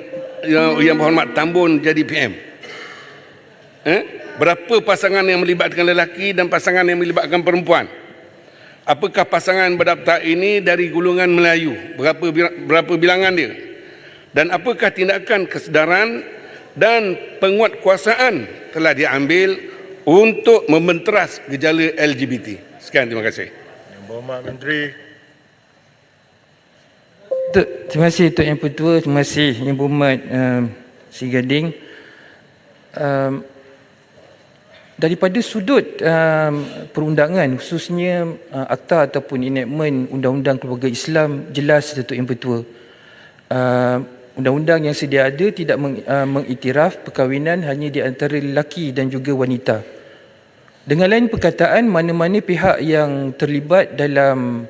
Berhormat Tambun jadi PM? Berapa pasangan yang melibatkan lelaki dan pasangan yang melibatkan perempuan? Apakah pasangan berdaftar ini dari golongan Melayu? Berapa bilangan dia? Dan apakah tindakan kesedaran dan penguatkuasaan telah diambil untuk membenteras gejala LGBT? Sekian, terima kasih. Yang Berhormat Menteri. Terima kasih Datuk Yang Pertua, terima kasih Yang Berhormat Seri Gading. Daripada sudut perundangan, khususnya akta ataupun enactment Undang-Undang Keluarga Islam, jelas Datuk Yang Pertua, undang-undang yang sedia ada tidak mengiktiraf perkahwinan hanya di antara lelaki dan juga wanita. Dengan lain perkataan, mana-mana pihak yang terlibat dalam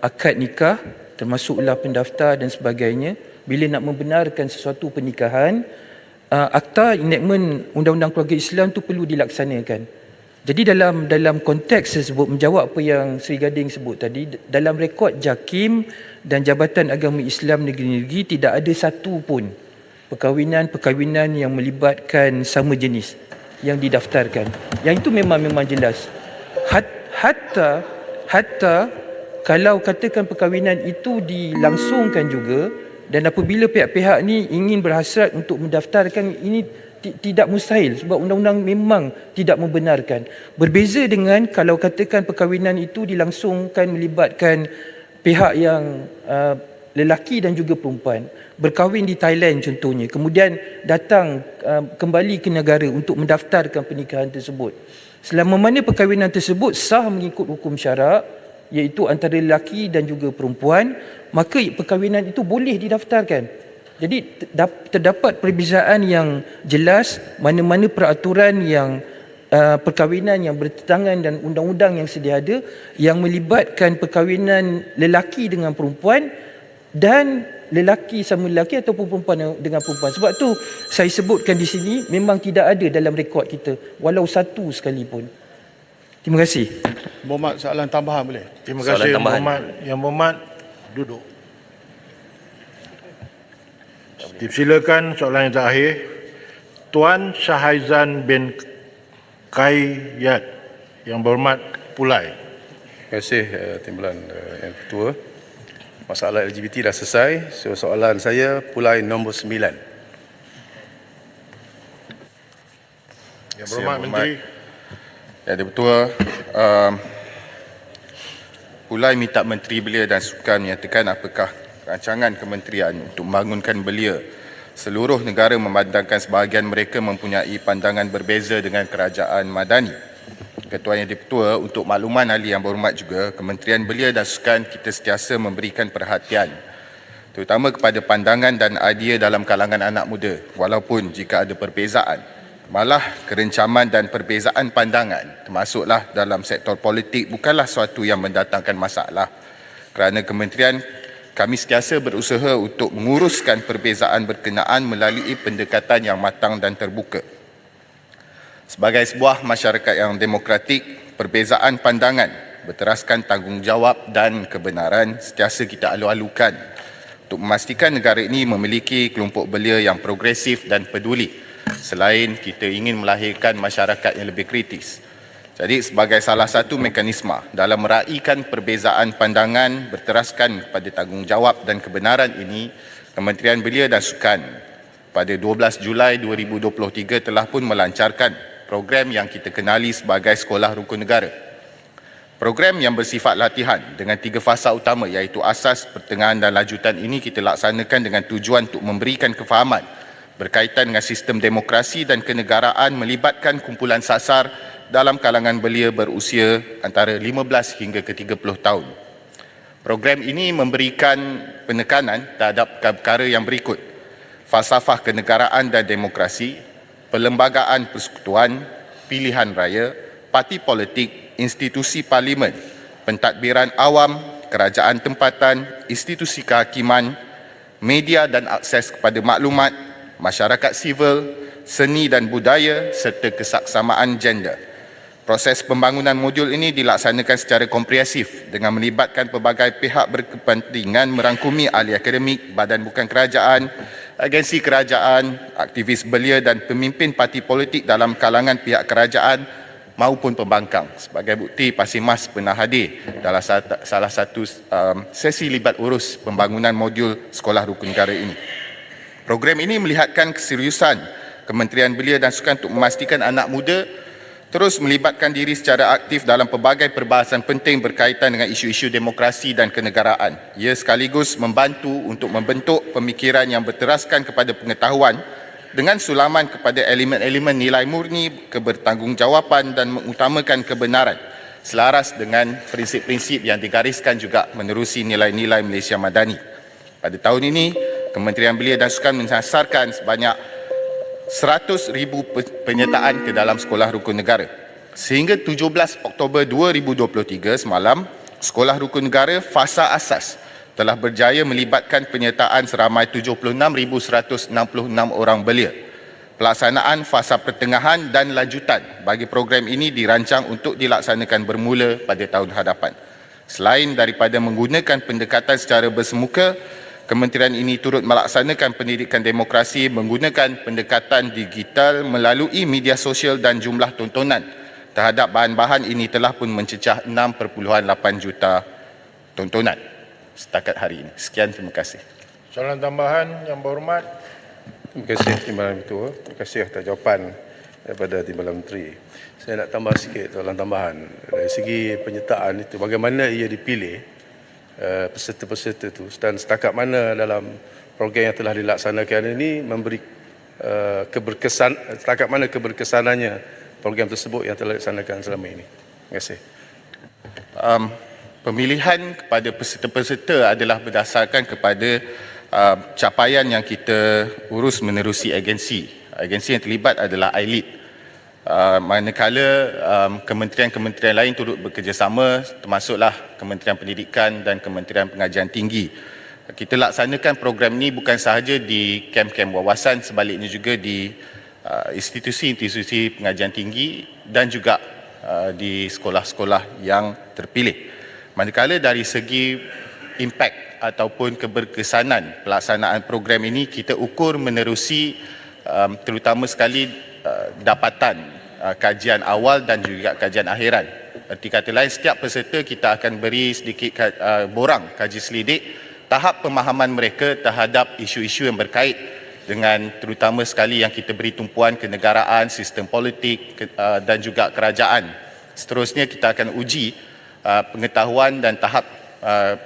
akad nikah, termasuklah pendaftar dan sebagainya, bila nak membenarkan sesuatu pernikahan, akta enactment Undang-Undang Keluarga Islam tu perlu dilaksanakan. Jadi dalam konteks tersebut, menjawab apa yang Seri Gading sebut tadi, dalam rekod JAKIM dan Jabatan Agama Islam Negeri-Negeri tidak ada satu pun perkahwinan yang melibatkan sama jenis yang didaftarkan. Yang itu memang jelas. Hatta kalau katakan perkahwinan itu dilangsungkan juga, dan apabila pihak-pihak ni ingin berhasrat untuk mendaftarkan, ini tidak mustahil sebab undang-undang memang tidak membenarkan. Berbeza dengan kalau katakan perkahwinan itu dilangsungkan melibatkan pihak yang lelaki dan juga perempuan, berkahwin di Thailand contohnya, kemudian datang kembali ke negara untuk mendaftarkan pernikahan tersebut. Selama mana perkahwinan tersebut sah mengikut hukum syarak, iaitu antara lelaki dan juga perempuan, maka perkahwinan itu boleh didaftarkan. Jadi terdapat perbezaan yang jelas, mana-mana peraturan yang perkahwinan yang bertentangan dan undang-undang yang sedia ada yang melibatkan perkahwinan lelaki dengan perempuan dan lelaki sama lelaki ataupun perempuan dengan perempuan. Sebab tu saya sebutkan di sini memang tidak ada dalam rekod kita walau satu sekalipun. Terima kasih. Berhormat, soalan tambahan boleh? Terima kasih Yang Berhormat duduk. Silakan soalan yang terakhir. Tuan Syahaizan bin Kayyad, Yang Berhormat Pulai. Terima kasih Timbalan Yang Ketua. Masalah LGBT dah selesai. So, soalan saya Pulai nombor 9. Yang Berhormat Menteri. Yang Dipertua, Pulai minta Menteri Belia dan Sukan menyatakan apakah rancangan kementerian untuk membangunkan belia seluruh negara memandangkan sebahagian mereka mempunyai pandangan berbeza dengan kerajaan Madani. Ketua Yang Dipertua, untuk makluman ahli yang berhormat juga, Kementerian Belia dan Sukan kita sentiasa memberikan perhatian terutama kepada pandangan dan idea dalam kalangan anak muda walaupun jika ada perbezaan. Malah kerencaman dan perbezaan pandangan termasuklah dalam sektor politik bukanlah suatu yang mendatangkan masalah. Kerana kementerian kami sentiasa berusaha untuk menguruskan perbezaan berkenaan melalui pendekatan yang matang dan terbuka. Sebagai sebuah masyarakat yang demokratik, perbezaan pandangan berteraskan tanggungjawab dan kebenaran sentiasa kita alu-alukan untuk memastikan negara ini memiliki kelompok belia yang progresif dan peduli. Selain kita ingin melahirkan masyarakat yang lebih kritis. Jadi sebagai salah satu mekanisme dalam meraihkan perbezaan pandangan berteraskan pada tanggungjawab dan kebenaran ini, Kementerian Belia dan Sukan pada 12 Julai 2023 telah pun melancarkan program yang kita kenali sebagai Sekolah Rukun Negara. Program yang bersifat latihan dengan 3 fasa utama iaitu asas, pertengahan dan lanjutan ini kita laksanakan dengan tujuan untuk memberikan kefahaman berkaitan dengan sistem demokrasi dan kenegaraan melibatkan kumpulan sasar dalam kalangan belia berusia antara 15 hingga ke 30 tahun. Program ini memberikan penekanan terhadap perkara yang berikut: falsafah kenegaraan dan demokrasi, perlembagaan persekutuan, pilihan raya, parti politik, institusi parlimen, pentadbiran awam, kerajaan tempatan, institusi kehakiman, media dan akses kepada maklumat, masyarakat sivil, seni dan budaya serta kesaksamaan gender. Proses pembangunan modul ini dilaksanakan secara komprehensif dengan melibatkan pelbagai pihak berkepentingan merangkumi ahli akademik, badan bukan kerajaan, agensi kerajaan, aktivis belia dan pemimpin parti politik dalam kalangan pihak kerajaan maupun pembangkang. Sebagai bukti, Pasir Mas pernah hadir dalam salah satu sesi libat urus pembangunan modul Sekolah Rukun Negara ini. Program ini melihatkan keseriusan Kementerian Belia dan Sukan untuk memastikan anak muda terus melibatkan diri secara aktif dalam pelbagai perbahasan penting berkaitan dengan isu-isu demokrasi dan kenegaraan. Ia sekaligus membantu untuk membentuk pemikiran yang berteraskan kepada pengetahuan dengan sulaman kepada elemen-elemen nilai murni, kebertanggungjawaban dan mengutamakan kebenaran selaras dengan prinsip-prinsip yang digariskan juga menerusi nilai-nilai Malaysia Madani. Pada tahun ini, Kementerian Belia dan Sukan menyasarkan sebanyak 100,000 penyertaan ke dalam Sekolah Rukun Negara. Sehingga 17 Oktober 2023 semalam, Sekolah Rukun Negara Fasa Asas telah berjaya melibatkan penyertaan seramai 76,166 orang belia. Pelaksanaan fasa pertengahan dan lanjutan bagi program ini dirancang untuk dilaksanakan bermula pada tahun hadapan. Selain daripada menggunakan pendekatan secara bersemuka, Kementerian ini turut melaksanakan pendidikan demokrasi menggunakan pendekatan digital melalui media sosial dan jumlah tontonan terhadap bahan-bahan ini telah pun mencecah 6.8 juta tontonan setakat hari ini. Sekian, terima kasih. Soalan tambahan yang berhormat. Terima kasih Timbalan Ketua. Terima kasih atas jawapan daripada Timbalan Menteri. Saya nak tambah sikit soalan tambahan. Dari segi penyertaan itu, bagaimana ia dipilih peserta-peserta itu dan setakat mana dalam program yang telah dilaksanakan ini memberi setakat mana keberkesanannya program tersebut yang telah dilaksanakan selama ini. Terima kasih. Pemilihan kepada peserta-peserta adalah berdasarkan kepada capaian yang kita urus menerusi agensi. Agensi yang terlibat adalah ILEAD. Manakala kementerian-kementerian lain turut bekerjasama, termasuklah Kementerian Pendidikan dan Kementerian Pengajian Tinggi. Kita laksanakan program ini bukan sahaja di kem-kem wawasan, sebaliknya juga di institusi-institusi pengajian tinggi dan juga di sekolah-sekolah yang terpilih. Manakala dari segi impak ataupun keberkesanan pelaksanaan program ini, kita ukur menerusi terutama sekali dapatan kajian awal dan juga kajian akhiran. Erti kata lain, setiap peserta kita akan beri sedikit borang kaji selidik tahap pemahaman mereka terhadap isu-isu yang berkait dengan terutama sekali yang kita beri tumpuan kenegaraan, sistem politik dan juga kerajaan. Seterusnya kita akan uji pengetahuan dan tahap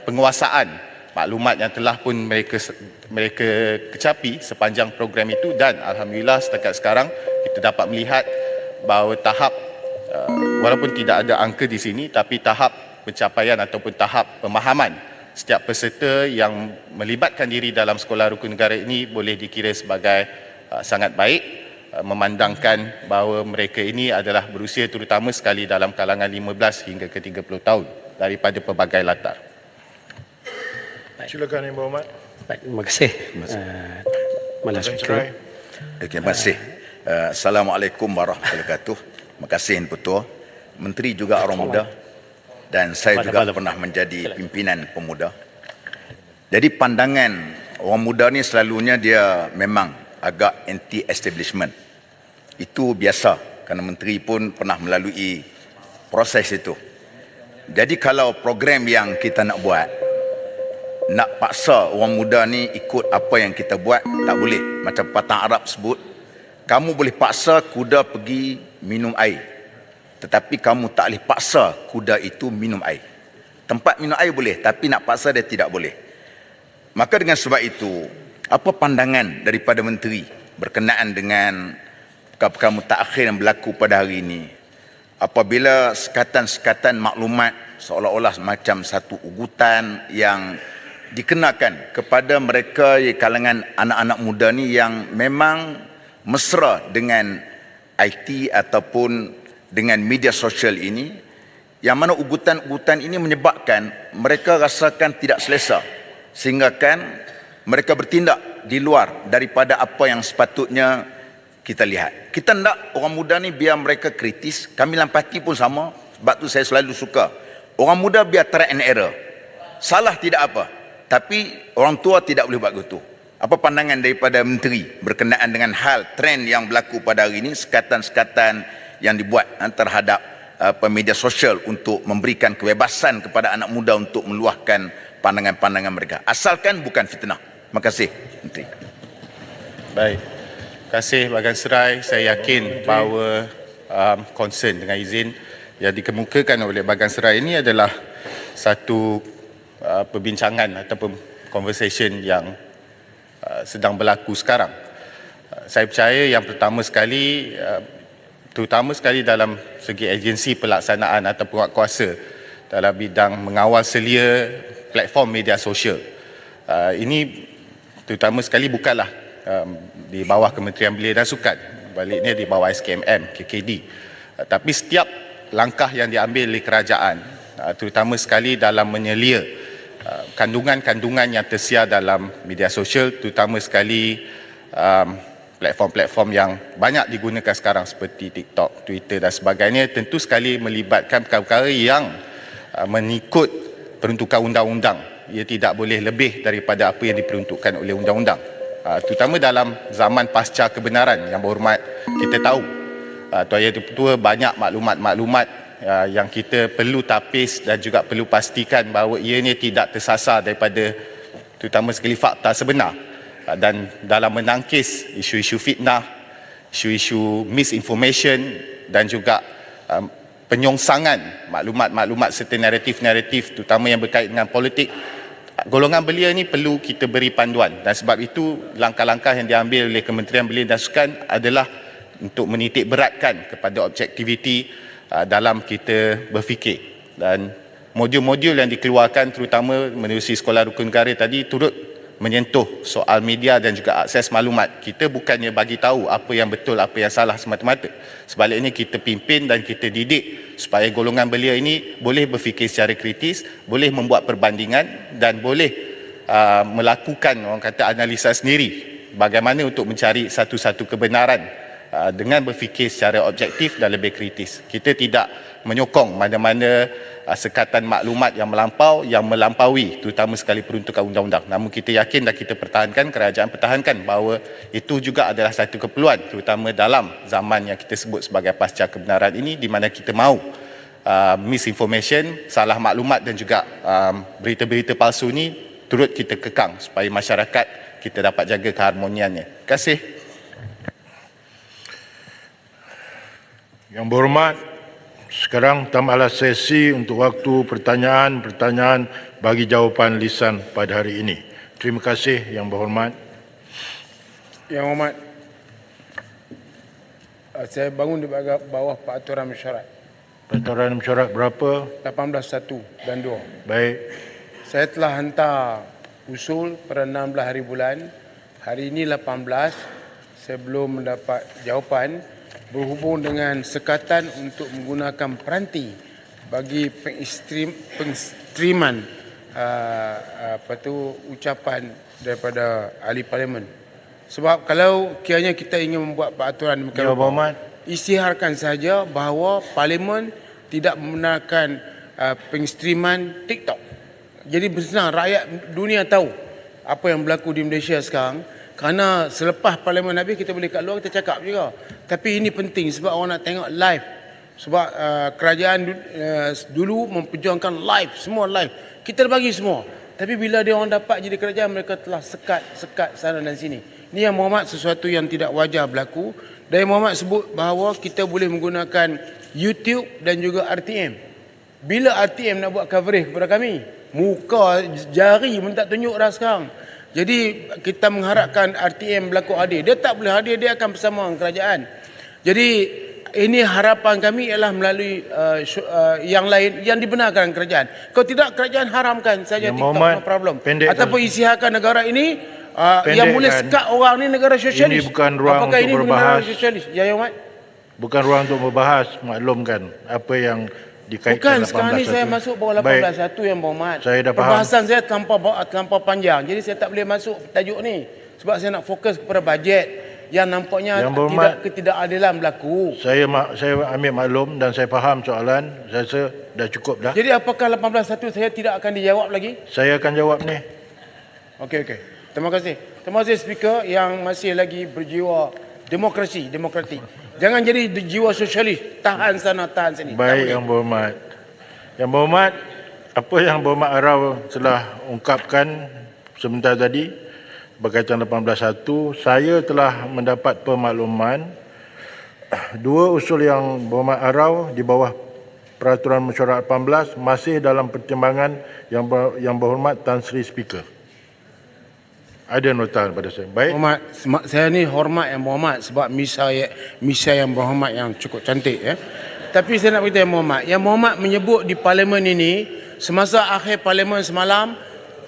penguasaan maklumat yang telah pun mereka kecapi sepanjang program itu, dan alhamdulillah setakat sekarang kita dapat melihat bahawa tahap walaupun tidak ada angka di sini, tapi tahap pencapaian ataupun tahap pemahaman setiap peserta yang melibatkan diri dalam Sekolah Rukun Negara ini boleh dikira sebagai sangat baik, memandangkan bahawa mereka ini adalah berusia terutama sekali dalam kalangan 15 hingga ke 30 tahun daripada pelbagai latar. Silakan Yang Berhormat. Baik, terima kasih. Malam Speaker. Terima kasih. Assalamualaikum warahmatullahi wabarakatuh. Terima kasih Yang Ketua. Menteri juga orang muda dan saya juga pernah menjadi pimpinan pemuda. Jadi pandangan orang muda ni selalunya dia memang agak anti-establishment. Itu biasa kerana menteri pun pernah melalui proses itu. Jadi kalau program yang kita nak buat nak paksa orang muda ni ikut apa yang kita buat, tak boleh. Macam patang Arab sebut, kamu boleh paksa kuda pergi minum air, tetapi kamu tak boleh paksa kuda itu minum air. Tempat minum air boleh, tapi nak paksa dia tidak boleh. Maka dengan sebab itu, apa pandangan daripada menteri berkenaan dengan perkara-perkara mutakhir yang berlaku pada hari ini, apabila sekatan-sekatan maklumat seolah-olah macam satu ugutan yang dikenakan kepada mereka kalangan anak-anak muda ni yang memang mesra dengan IT ataupun dengan media sosial ini, yang mana ugutan-ugutan ini menyebabkan mereka rasakan tidak selesa, sehingga kan mereka bertindak di luar daripada apa yang sepatutnya kita lihat. Kita nak orang muda ni biar mereka kritis. Kami dalam parti pun sama. Sebab tu saya selalu suka orang muda biar try and error. Salah tidak apa, tapi orang tua tidak boleh buat gitu. Apa pandangan daripada menteri berkenaan dengan hal trend yang berlaku pada hari ini, sekatan-sekatan yang dibuat terhadap media sosial untuk memberikan kebebasan kepada anak muda untuk meluahkan pandangan-pandangan mereka, asalkan bukan fitnah. Terima kasih, Menteri. Baik. Terima kasih Bagan Serai. Saya yakin bahawa concern dengan izin yang dikemukakan oleh Bagan Serai ini adalah satu perbincangan ataupun conversation yang sedang berlaku sekarang. Saya percaya yang pertama sekali, terutama sekali dalam segi agensi pelaksanaan atau penguatkuasa dalam bidang mengawal selia platform media sosial. Ini terutama sekali bukanlah di bawah Kementerian Belia dan Sukan, baliknya di bawah SKMM, KKD. Tapi setiap langkah yang diambil oleh kerajaan, terutama sekali dalam menyelia kandungan-kandungan yang tersiar dalam media sosial, terutama sekali platform-platform yang banyak digunakan sekarang seperti TikTok, Twitter dan sebagainya, tentu sekali melibatkan perkara-perkara yang mengikut peruntukan undang-undang. Ia tidak boleh lebih daripada apa yang diperuntukkan oleh undang-undang. Terutama dalam zaman pasca kebenaran. Yang berhormat, kita tahu Tuan Yang Dipertua banyak maklumat-maklumat yang kita perlu tapis dan juga perlu pastikan bahawa ianya tidak tersasar daripada terutama sekali fakta sebenar. Dan dalam menangkis isu-isu fitnah, isu-isu misinformation dan juga penyongsangan maklumat-maklumat serta naratif-naratif terutama yang berkait dengan politik, golongan belia ini perlu kita beri panduan. Dan sebab itu langkah-langkah yang diambil oleh Kementerian Belia dan Sukan adalah untuk menitik beratkan kepada objektiviti dalam kita berfikir. Dan modul-modul yang dikeluarkan terutama menerusi Sekolah Rukun Negara tadi turut menyentuh soal media dan juga akses maklumat. Kita bukannya bagi tahu apa yang betul, apa yang salah semata-mata. Sebaliknya kita pimpin dan kita didik supaya golongan belia ini boleh berfikir secara kritis, boleh membuat perbandingan dan boleh melakukan orang kata analisa sendiri bagaimana untuk mencari satu-satu kebenaran dengan berfikir secara objektif dan lebih kritis. Kita tidak menyokong mana-mana sekatan maklumat yang melampaui terutama sekali peruntukan undang-undang. Namun kita yakin dan kita pertahankan, kerajaan pertahankan bahawa itu juga adalah satu keperluan terutama dalam zaman yang kita sebut sebagai pasca kebenaran ini, di mana kita mahu misinformation, salah maklumat dan juga berita-berita palsu ini turut kita kekang supaya masyarakat kita dapat jaga keharmoniannya. Terima kasih. Yang berhormat, sekarang tamatlah sesi untuk waktu pertanyaan bagi jawapan lisan pada hari ini. Terima kasih Yang Berhormat. Yang Hormat, saya bangun di bawah peraturan mesyuarat. Peraturan mesyuarat berapa? 18.1 dan 2. Baik. Saya telah hantar usul pada 16 hari bulan. Hari ini 18. Saya belum mendapat jawapan berhubung dengan sekatan untuk menggunakan peranti bagi pengekstriman ucapan daripada ahli parlimen. Sebab kalau kiranya kita ingin membuat peraturan demikian, isytiharkan saja bahawa parlimen tidak membenarkan pengekstriman TikTok. Jadi bersenang rakyat dunia tahu apa yang berlaku di Malaysia sekarang. Kerana selepas parlimen habis kita boleh kat luar kita cakap juga. Tapi ini penting sebab orang nak tengok live. Sebab kerajaan dulu memperjuangkan live, semua live. Kita bagi semua. Tapi bila dia orang dapat jadi kerajaan, mereka telah sekat sana dan sini. Ini yang Muhammad sesuatu yang tidak wajar berlaku. Dan Muhammad sebut bahawa kita boleh menggunakan YouTube dan juga RTM. Bila RTM nak buat coverage kepada kami? Muka jari pun tak tunjuk dah sekarang. Jadi kita mengharapkan RTM berlaku hadir. Dia tak boleh hadir, dia akan bersama dengan kerajaan. Jadi ini harapan kami ialah melalui yang lain yang dibenarkan kerajaan. Kalau tidak, kerajaan haramkan saja TikTok, no problem. Ataupun isytiharkan negara ini yang boleh sekat orang ni negara sosialis. Ini bukan ruang Apakah untuk ini berbahas. negara sosialis? Ya, Muhammad? Bukan ruang untuk membahas, maklumkan apa yang dikaitkan Bukan, sekarang ni saya masuk bawah 18.1 yang Muhammad. Saya dah faham. Perbahasan saya terlampau panjang. Jadi saya tak boleh masuk tajuk ni. Sebab saya nak fokus kepada bajet yang nampaknya ketidakadilan berlaku. Saya ambil maklum dan saya faham soalan. Saya rasa dah cukup dah. Jadi apakah 18.1 saya tidak akan dijawab lagi? Saya akan jawab ni. Okey. Terima kasih. Terima kasih Speaker yang masih lagi berjiwa demokratik. Jangan jadi jiwa sosialis. Tahan sana, tahan sini. Baik, Yang Berhormat. Yang Berhormat, apa yang Berhormat Arau telah ungkapkan sebentar tadi berkaitan 18.1, saya telah mendapat pemakluman dua usul yang Berhormat Arau di bawah Peraturan Mesyuarat 18 masih dalam pertimbangan yang Berhormat Tan Sri Speaker. Ada notan pada saya. Baik. Hormat, saya ni hormat yang berhormat sebab misa yang berhormat yang cukup cantik ya. Tapi saya nak beritahu yang berhormat menyebut di parlimen ini semasa akhir parlimen semalam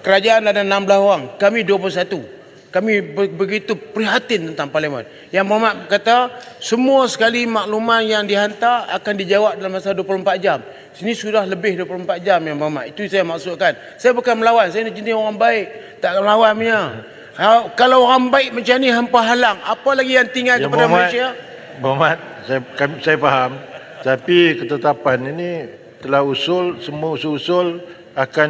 kerajaan ada 16 orang, kami 21. Kami begitu prihatin tentang parlimen. Yang berhormat kata semua sekali makluman yang dihantar akan dijawab dalam masa 24 jam. Sini sudah lebih 24 jam yang berhormat. Itu saya maksudkan. Saya bukan melawan, saya ni jenis orang baik. Tak melawan punya. Kalau orang baik macam ni hampa halang, apa lagi yang tinggal kepada Malaysia? Berhormat, saya faham. Tapi ketetapan ini telah semua usul-usul akan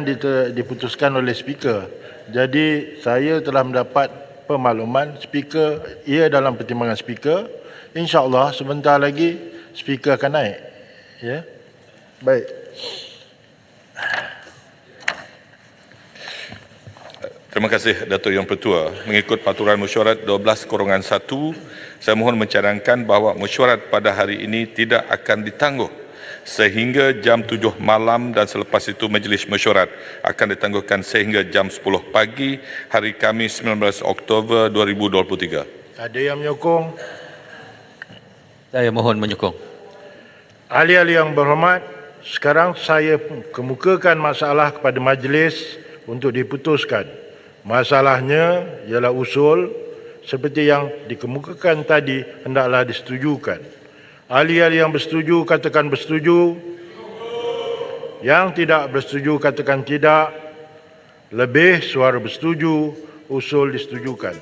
diputuskan oleh Speaker. Jadi saya telah mendapat pemakluman Speaker, ia dalam pertimbangan Speaker. InsyaAllah sebentar lagi Speaker akan naik. Ya. Baik. Terima kasih Datuk Yang Pertua. Mengikut Peraturan Mesyuarat 12/1, saya mohon mencadangkan bahawa mesyuarat pada hari ini tidak akan ditangguh sehingga jam 7 malam dan selepas itu Majlis Mesyuarat akan ditangguhkan sehingga jam 10 pagi hari Khamis 19 Oktober 2023. Ada yang menyokong? Saya mohon menyokong. Ahli-ahli yang berhormat, sekarang saya kemukakan masalah kepada majlis untuk diputuskan. Masalahnya ialah usul seperti yang dikemukakan tadi hendaklah disetujukan. Ahli-ahli yang bersetuju katakan bersetuju. Yang tidak bersetuju katakan tidak. Lebih suara bersetuju, usul disetujukan.